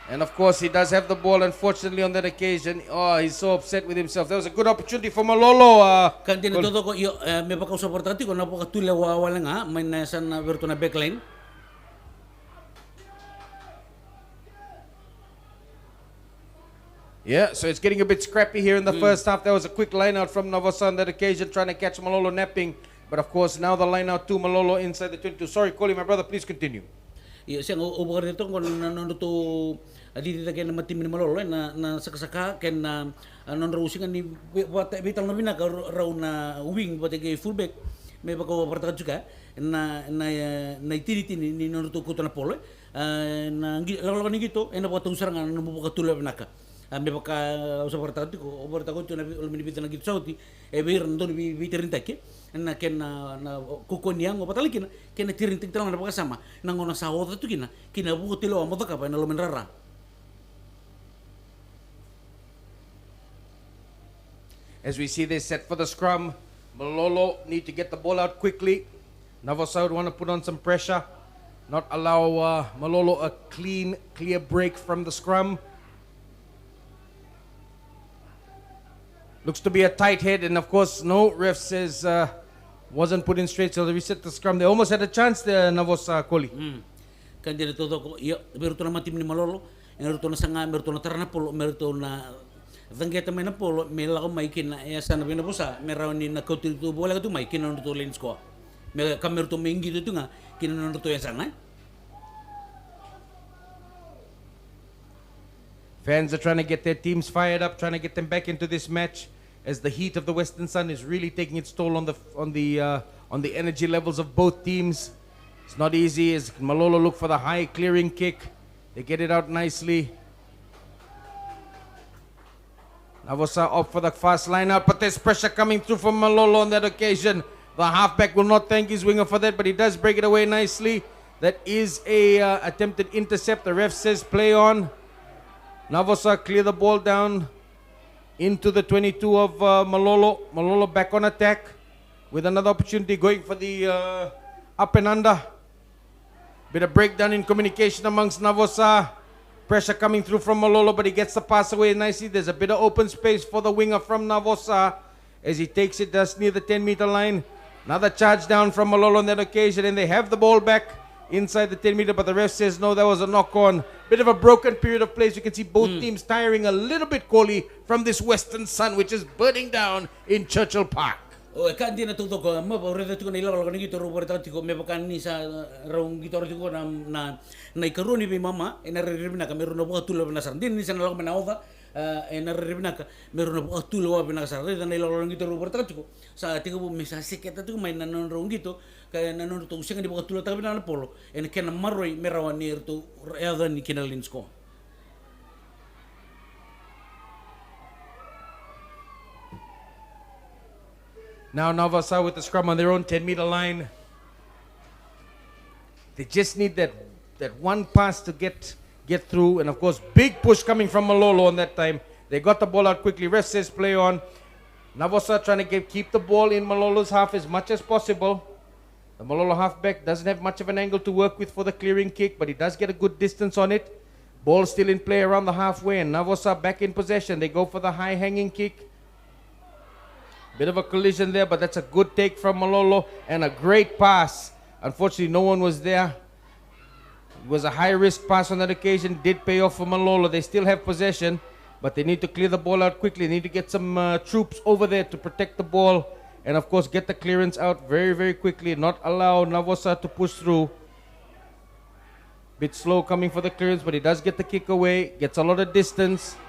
And of course he does have the ball, unfortunately, on that occasion. Oh, he's so upset with himself. That was a good opportunity for Malolo. Kanti na todo ko, yo, me baka usapor tati ko, napakatula wawala nga, may nasan na verto na backline. Yeah, so it's getting a bit scrappy here in the first half. There was a quick line out from Navosa on that occasion, trying to catch Malolo napping. But of course, now the line out to Malolo inside the 22. Sorry, Koli, my brother, please continue. Iya, siya ubah dito ko nanuto adito kay na matimin Malolo na sakasaka ken na rusingan ni vital na binaka raw na wing pati kay fullback may bako partakan juga na itinitini ni nanuto ko na pole na lalo ni gito na baka serangan na buka tulo binaka may baka usap partakan ko na luminibitan na gito sauti bir ndo bitirin take na ken na kukoniang o patalikin ken tirintik talang na pakasama nang ona sawoda tu kina buko tilo amo ka pa na lumenrara. As we see, they set for the scrum. Malolo need to get the ball out quickly. Navosa would want to put on some pressure, not allow Malolo a clear break from the scrum. Looks to be a tight head, and of course, no, ref says wasn't put in straight, so they reset the scrum. They almost had a chance there, Navosa, Koli. Kandi na todo ko, yo, meron na matim ni Malolo, meron na sanga, meron na tarana polo, meron na Vangeta may na polo, may lako may kina sa na binabusa, meron ni nakotil tu bola tu may kina to lens ko. May kamer to mengi tu nga, kina to yan sana. Fans are trying to get their teams fired up, trying to get them back into this match, as the heat of the Western Sun is really taking its toll on the energy levels of both teams. It's not easy as Malolo look for the high clearing kick. They get it out nicely. Navosa up for the fast line out, but there's pressure coming through from Malolo on that occasion. The halfback will not thank his winger for that, but he does break it away nicely. That is a attempted intercept. The ref says play on. Navosa clear the ball down into the 22 of Malolo. Malolo back on attack with another opportunity, going for the up and under. Bit of breakdown in communication amongst Navosa. Pressure coming through from Malolo, but he gets the pass away nicely. There's a bit of open space for the winger from Navosa as he takes it just near the 10-meter line. Another charge down from Malolo on that occasion, and they have the ball back inside the 10-meter, but the ref says no, that was a knock-on. Bit of a broken period of play. You can see both teams tiring a little bit, Koli, from this Western Sun, which is burning down in Churchill Park. O kandi na tuto ko mo ore to ni lalo ko ngito ro ore tati ko me bakan ni sa rong ngito ro ko na ikaruni bi mama ena rebina ka meron na tulo na sar din ni sa lalo na ova ena rebina ka meron na tulo wa na sar din na lalo ngito ro ore tati ko sa tigo mo mesa seketa tu may nanon ro ngito kaya nanon to usenga di tulo tabi na polo en ken maroi merawan ni to eda ni kinalins ko. Now Navosa with the scrum on their own 10-meter line. They just need that one pass to get through. And of course, big push coming from Malolo on that time. They got the ball out quickly. Ref says play on. Navosa trying to keep the ball in Malolo's half as much as possible. The Malolo halfback doesn't have much of an angle to work with for the clearing kick, but he does get a good distance on it. Ball still in play around the halfway, and Navosa back in possession. They go for the high hanging kick. Bit of a collision there, but that's a good take from Malolo and a great pass. Unfortunately, no one was there. It was a high-risk pass on that occasion. Did pay off for Malolo. They still have possession, but they need to clear the ball out quickly. They need to get some troops over there to protect the ball, and of course get the clearance out very, very quickly. Not allow Navosa to push through. Bit slow coming for the clearance, but he does get the kick away. Gets a lot of distance.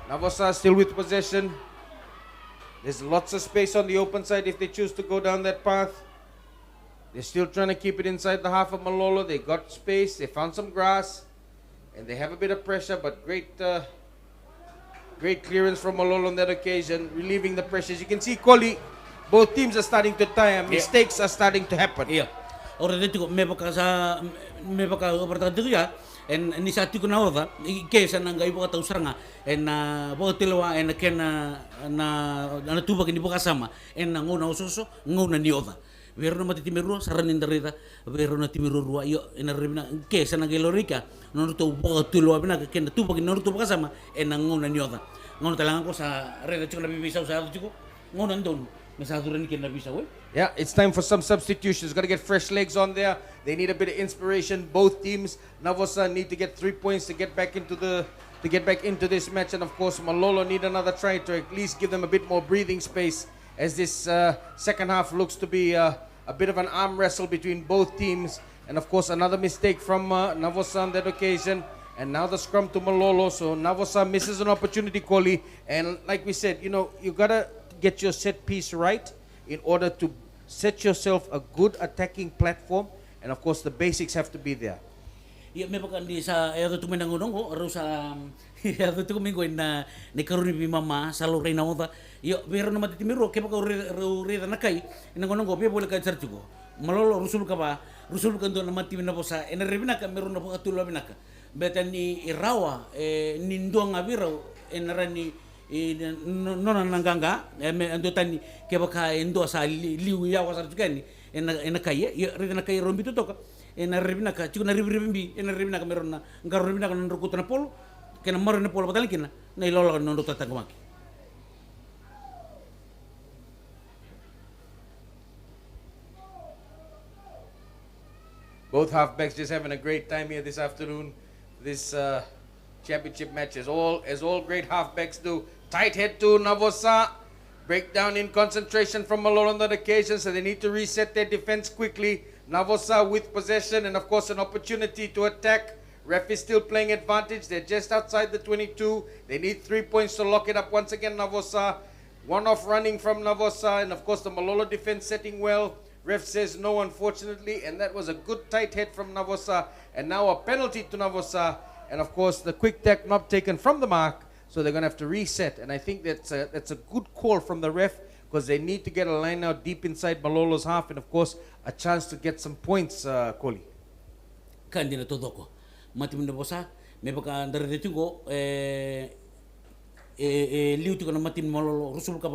Navosa still with possession. There's lots of space on the open side if they choose to go down that path. They're still trying to keep it inside the half of Malolo. They got space. They found some grass. And they have a bit of pressure, but great clearance from Malolo on that occasion, relieving the pressure. As you can see, Koli, both teams are starting to tire. Mistakes are starting to happen. Yeah. Ora dito me baka oportunidade ya en ni sa tiko na oda ke sa nang gai baka tausranga en bo tilwa en ken na tuba kini baka sama en ngona ososo ngona ni oda vero mati timeru saranin darida vero na timeru rua yo en rebina ke sa nang gelorika no to baka tilwa bina ken tuba kini no tuba sama en ngona ni oda ngona talangan ko sa reda chiko na bibisa sa chiko ngona ndon mesaduran ken na bisa we. Yeah, it's time for some substitutions. Got to get fresh legs on there. They need a bit of inspiration. Both teams, Navosa need to get 3 points to get back into this match, and of course Malolo need another try to at least give them a bit more breathing space, as this second half looks to be a bit of an arm wrestle between both teams. And of course another mistake from Navosa on that occasion. And now the scrum to Malolo. So Navosa misses an opportunity, Koli. And like we said, you gotta get your set piece right in order to set yourself a good attacking platform, and of course the basics have to be there. Iya me baka di sa edo tumenang unong ko aro sa edo tu mingo na ni karuni bi mama salo reina oda yo vero na matitimiro ke baka uri na kai nangonong ko pe boleh ka chartu ko Malolo rusul ka do na mati na posa en rebina ka meron na baka tulo binaka betan ni irawa ni ndong abiro en rani nona nanganga ando tani ke baka endo sa liu ya wasar tukani en kaya ya rena kaya rombi to toka en rebina ka chuna ribimbi en rebina ka merona ngaro rebina ka nro kutana pol ke na maro na pol patali kina na ilolo no ndo tata kumaki. Both halfbacks just having a great time here this afternoon. This championship match as all great halfbacks do. Tight head to Navosa. Breakdown in concentration from Malolo on that occasion, so they need to reset their defense quickly. Navosa with possession and of course an opportunity to attack. Ref is still playing advantage. They're just outside the 22. They need 3 points to lock it up once again, Navosa. One off running from Navosa, and of course the Malolo defense setting well. Ref says no, unfortunately, and that was a good tight head from Navosa. And now a penalty to Navosa, and of course the quick tack not taken from the mark. So they're going to have to reset, and I think that's a good call from the ref, because they need to get a line out deep inside Malolo's half, and of course a chance to get some points, Koli. Kandi na todo ko. Mati mo Navosa, me baka ndare tingo liu tiko na mati Malolo rusul ka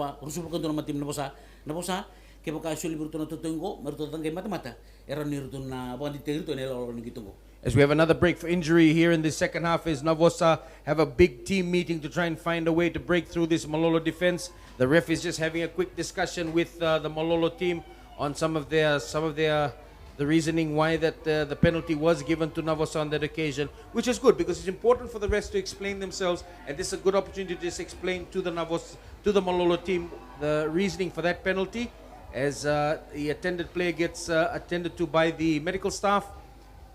do na mati Navosa ke baka suli burto na totongo merto tangay mata era ni ruto na bandi terito ne lolo ni gitungo. As we have another break for injury here in this second half, as Navosa have a big team meeting to try and find a way to break through this Malolo defense. The ref is just having a quick discussion with the Malolo team on some of the reasoning why that the penalty was given to Navosa on that occasion, which is good because it's important for the refs to explain themselves, and this is a good opportunity to just explain to the Malolo team the reasoning for that penalty, as the attended player gets attended to by the medical staff.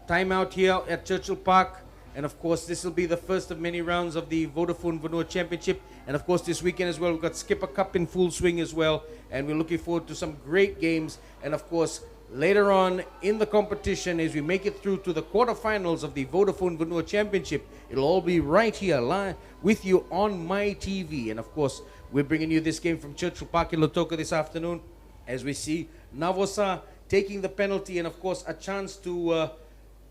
Timeout here at Churchill Park, and of course this will be the first of many rounds of the Vodafone Vanua Championship, and of course this weekend as well we've got Skipper Cup in full swing as well, and we're looking forward to some great games. And of course later on in the competition, as we make it through to the quarterfinals of the Vodafone Vanua Championship, it'll all be right here live with you on my TV. And of course we're bringing you this game from Churchill Park in Lautoka this afternoon, as we see Navosa taking the penalty, and of course a chance to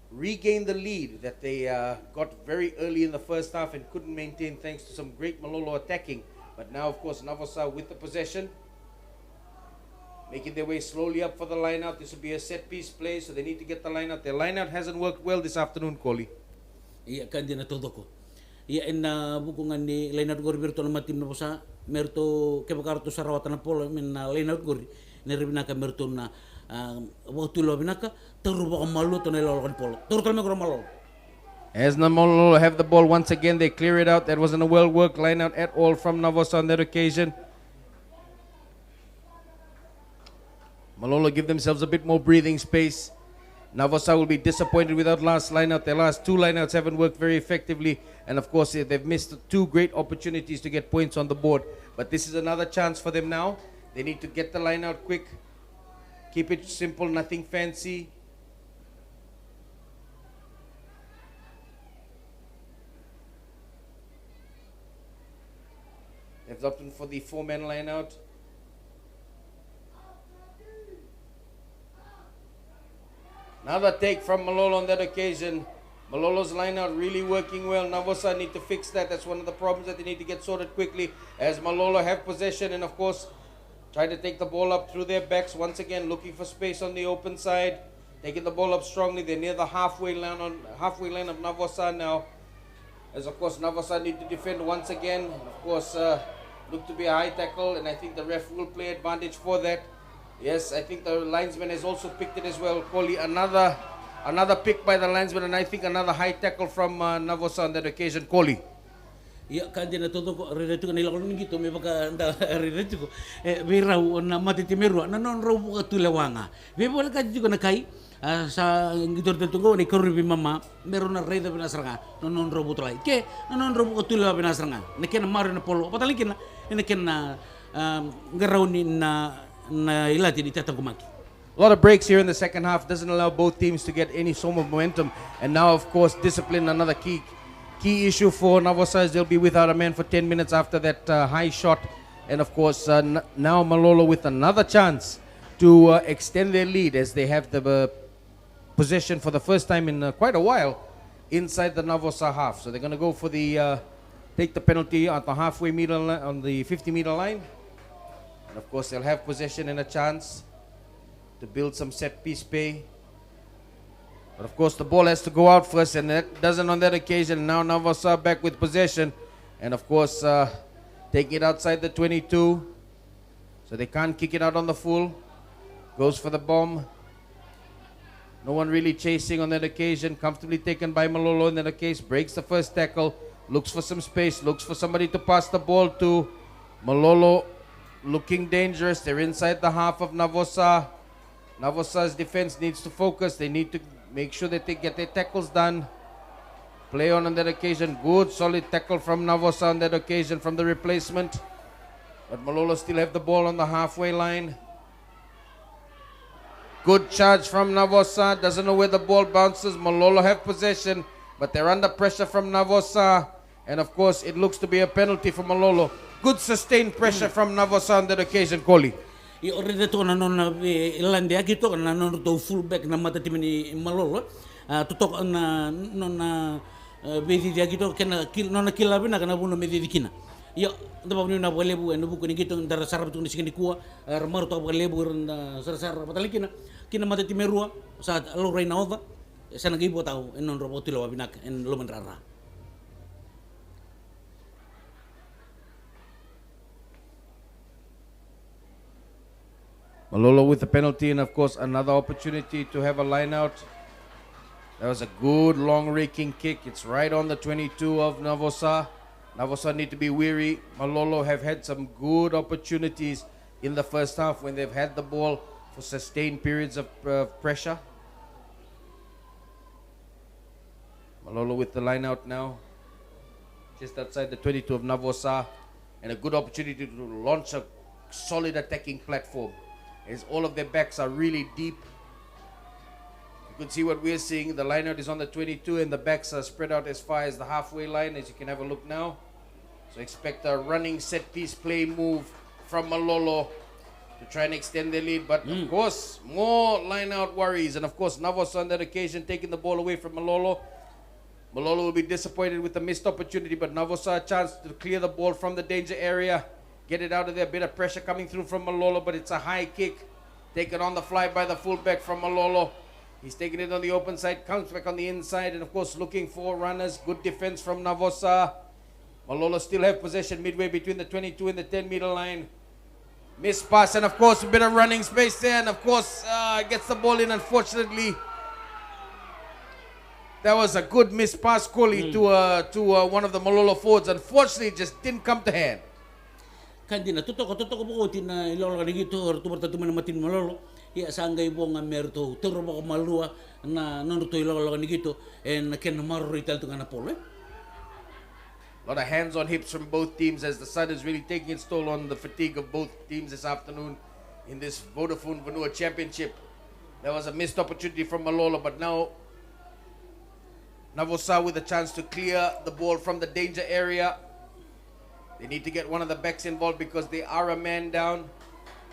regain the lead that they got very early in the first half and couldn't maintain thanks to some great Malolo attacking. But now, of course, Navosa with the possession, making their way slowly up for the line-out. This will be a set-piece play, so they need to get the line-out. Their line-out hasn't worked well this afternoon, Koli. Iya, kandi na todo ko. Iya, bukungan ni line-out gori birto na matim Navosa, merto kebakarto sa rawatan na polo, na line-out gori, niribina ka merto na waktu lo binaka terus bawa malu tu nelo kan polo terus kalau mereka malu As Malolo have the ball once again, they clear it out. That wasn't a well-worked line out at all from Navosa on that occasion. Malolo give themselves a bit more breathing space. Navosa will be disappointed without last line out. Their last two lineouts haven't worked very effectively. And of course, they've missed two great opportunities to get points on the board. But this is another chance for them now. They need to get the line out quick. Keep it simple, nothing fancy. They've opted for the four-man line out. Another take from Malolo on that occasion. Malolo's line out really working well. Navosa need to fix that. That's one of the problems that they need to get sorted quickly. As Malolo have possession and of course try to take the ball up through their backs. Once again looking for space on the open side. Taking the ball up strongly. They're near the halfway line of Navosa now. As of course Navosa need to defend once again. And of course look to be a high tackle and I think the ref will play advantage for that. Yes, I think the linesman has also picked it as well. Koli, another pick by the linesman and I think another high tackle from Navosa on that occasion. Koli. Ia kanje na toto ko reretu ka nila kolong gitu me baka nda reretu ko berau na matiti merua na non rau buka tulewanga be boleh kaji juga nakai sa gitu tertunggu ni korubi mama meron na reda binasranga non rau butulai ke non rau buka tulewa binasranga neken maru na polo patalikin na neken na ngarau ni na ilati di tata kumaki. A lot of breaks here in the second half doesn't allow both teams to get any sort of momentum. And now, of course, discipline, another key issue for Navosa is they'll be without a man for 10 minutes after that high shot. And of course, now Malolo with another chance to extend their lead as they have the possession for the first time in quite a while inside the Navosa half. So they're going to go for the take the penalty at the halfway meter on the 50-meter line. And of course, they'll have possession and a chance to build some set-piece play. But of course, the ball has to go out first, and that doesn't on that occasion. Now Navosa back with possession. And of course, taking it outside the 22. So they can't kick it out on the full. Goes for the bomb. No one really chasing on that occasion. Comfortably taken by Malolo in that case. Breaks the first tackle. Looks for some space. Looks for somebody to pass the ball to. Malolo looking dangerous. They're inside the half of Navosa. Navosa's defense needs to focus. They need to make sure that they get their tackles done. Play on that occasion. Good solid tackle from Navosa on that occasion from the replacement. But Malolo still have the ball on the halfway line. Good charge from Navosa. Doesn't know where the ball bounces. Malolo have possession, but they're under pressure from Navosa. And of course, it looks to be a penalty for Malolo. Good sustained pressure from Navosa on that occasion, Koli. I orede to na non Irlandia kito na non to fullback na mata tim ni Malolo tutok na non bedi dia kito kena non kila bina kana buno medi dikina yo daba ni na bolebu en buku ni kito ndara sarap tu ni sikini kuwa ramar to bolebu na sar patalikina kina mata tim merua sa lo reina ova sana gibo tau en non robot lo binak en lo menrara. Malolo with the penalty and of course another opportunity to have a line out. That was a good long raking kick. It's right on the 22 of Navosa. Navosa need to be weary. Malolo have had some good opportunities in the first half when they've had the ball for sustained periods of pressure. Malolo with the line out now. Just outside the 22 of Navosa. And a good opportunity to launch a solid attacking platform. As all of their backs are really deep. You can see what we're seeing. The lineout is on the 22 and the backs are spread out as far as the halfway line, as you can have a look now. So expect a running set piece play move from Malolo to try and extend their lead. But of course, more lineout worries. And of course, Navosa on that occasion taking the ball away from Malolo. Malolo will be disappointed with the missed opportunity, but Navosa a chance to clear the ball from the danger area. Get it out of there. Bit of pressure coming through from Malolo, but it's a high kick. Taken on the fly by the fullback from Malolo. He's taking it on the open side. Comes back on the inside. And of course looking for runners. Good defense from Navosa. Malolo still have possession midway between the 22 and the 10-meter line. Missed pass. And of course a bit of running space there. And of course gets the ball in unfortunately. That was a good missed pass, Koli, to one of the Malolo forwards. Unfortunately, it just didn't come to hand. Kantina tutoko po tina ilolo gito or tu bertatu mana matin Malolo ya sangai bo ngamer tu terbo malua na nonu tu ilolo gito en ken maru ital tu ngana pole. A lot of hands on hips from both teams as the sun is really taking its toll on the fatigue of both teams this afternoon in this Vodafone Vanua Championship. There was a missed opportunity from Malolo, but now Navosa with a chance to clear the ball from the danger area. They need to get one of the backs involved because they are a man down.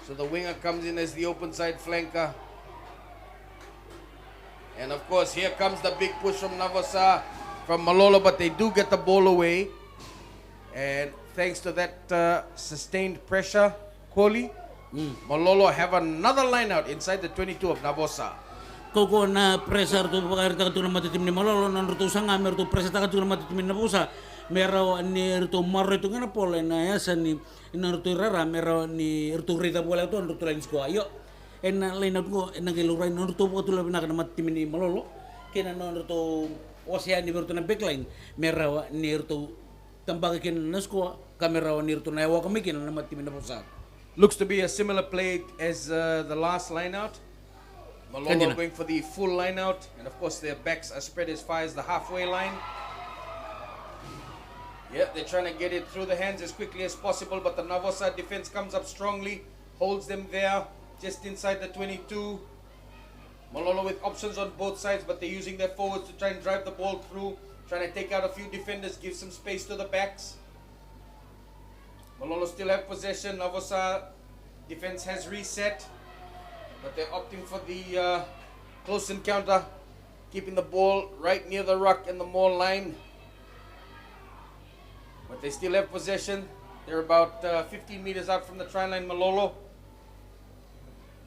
So the winger comes in as the open side flanker. And of course, here comes the big push from Navosa, from Malolo, but they do get the ball away. And thanks to that sustained pressure, Koli, Malolo have another line out inside the 22 of Navosa. Koko na pressure tu pakai tak tu nama tim ni Malolo na tu sanga mer tu pressure tak tu nama tim ni Navosa merau ni tu maru tu ngana pole na ya sani na tu rara merau ni tu rita bola tu tu lain sko ayo en lain aku en ngelurai na tu tu lebih nak nama tim ni Malolo kena na tu ocean ni bertu na backline merau ni tu tambah ken na sko kamera ni tu na wa kami ken nama tim ni Navosa. Looks to be a similar play as the last line out. Malolo going for the full line out, and of course their backs are spread as far as the halfway line. Yeah, they're trying to get it through the hands as quickly as possible, but the Navosa defense comes up strongly, holds them there, just inside the 22. Malolo with options on both sides, but they're using their forwards to try and drive the ball through, trying to take out a few defenders, give some space to the backs. Malolo still have possession. Navosa defense has reset, but they're opting for the close encounter, keeping the ball right near the ruck and the maul line. But they still have possession. They're about 15 meters out from the try line, Malolo.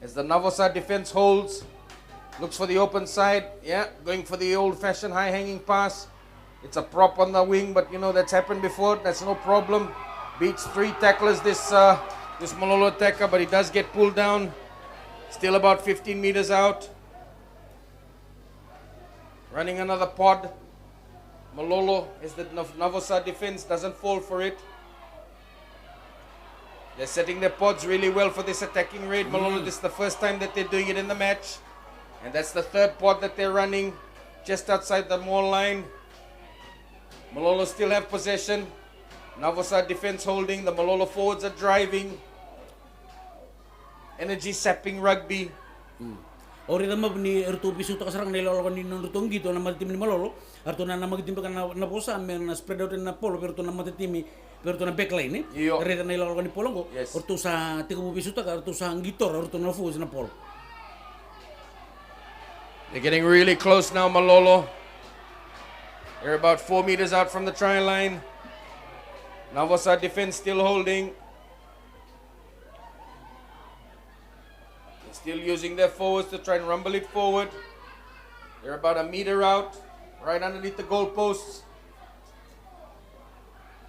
As the Navosa defense holds, looks for the open side. Yeah, going for the old-fashioned high-hanging pass. It's a prop on the wing, but you know that's happened before. That's no problem. Beats 3 tacklers this Malolo attacker, but he does get pulled down. Still about 15 meters out. Running another pod. Malolo, as the Navosa defense doesn't fall for it. They're setting their pods really well for this attacking raid. Malolo, this is the first time that they're doing it in the match. And that's the third pod that they're running just outside the maul line. Malolo still have possession. Navosa defense holding. The Malolo forwards are driving. Energy sapping rugby. Ori dama ni ertu pisu tak sarang nelo kan ni nonton gitu nama tim ni Malolo arto na nama tim kan na posa men na spread out na polo perto nama tim perto na backline ni reta nelo kan ni polongo orto sa tiku pisu tak orto sa gitor orto na fus na polo. They're getting really close now, Malolo. They're about 4 meters out from the try line. Navosa defense still holding. Still using their forwards to try and rumble it forward. They're about a meter out, right underneath the goalposts.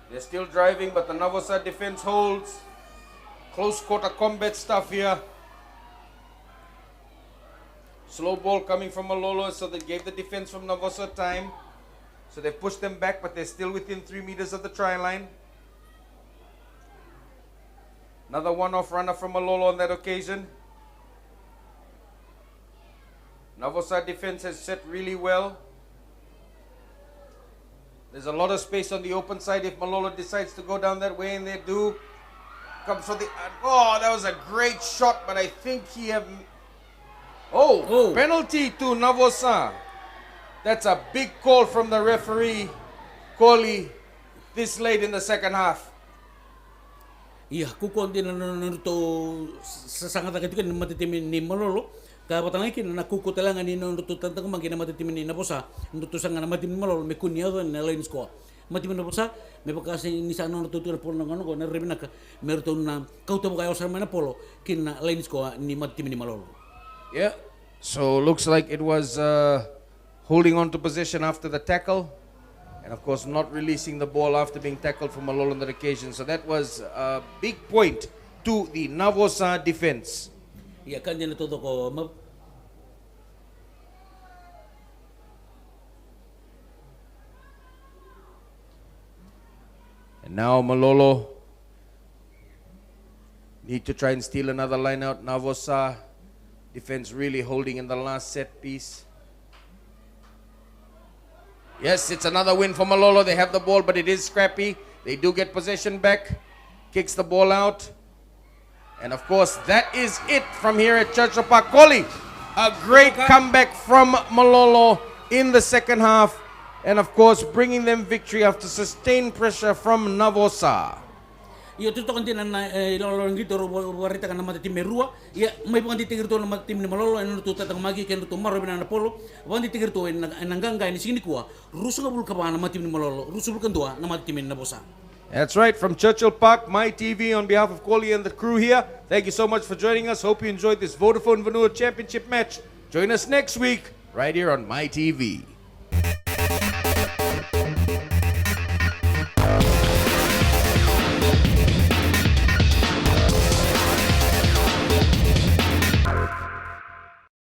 They're still driving, but the Navosa defense holds. Close quarter combat stuff here. Slow ball coming from Malolo, so they gave the defense from Navosa time. So they pushed them back, but they're still within 3 meters of the try line. Another one-off runner from Malolo on that occasion. Navosa defense has set really well. There's a lot of space on the open side if Malolo decides to go down that way, and they do. Comes for the... Oh, that was a great shot, but I think he have... Oh, penalty to Navosa. That's a big call from the referee, Koli, this late in the second half. Iya, kukon din to sangat agad kan matitim ni Malolo. Kapatang ikin na kukutalangan ni nuto tantang magina matitim ni Navosa, nuto sang na matim Malolo me kunyado na line score. Matim Navosa me pakasi ni sa nuto to polo ngano ko na rebinaka merto na kauto kayo sa mana polo kin na line score ni matim ni Malolo. Yeah. So looks like it was holding on to possession after the tackle. And of course not releasing the ball after being tackled from Malolo on that occasion. So that was a big point to the Navosa defense. Iya kanya na todo ko And now Malolo need to try and steal another line out. Navosa defense really holding in the last set piece. Yes, it's another win for Malolo. They have the ball, but it is scrappy. They do get possession back. Kicks the ball out. And of course, that is it from here at Churchill Park. Koli, a great comeback from Malolo in the second half. And of course, bringing them victory after sustained pressure from Navosa. Ia tuto kan tina na lolong gitu warita kan nama tim merua ia mai bukan ditigir tu nama tim ni Malolo enu tu tatang magi kan tu maro bina na polo bukan ditigir tu enanganga ini sini kuah rusu ngabul kapana nama tim ni Malolo rusu bukan tua nama tim ni Navosa. That's right, from Churchill Park, My TV, on behalf of Koli and the crew here, thank you so much for joining us. Hope you enjoyed this Vodafone Vanua Championship match. Join us next week right here on My TV.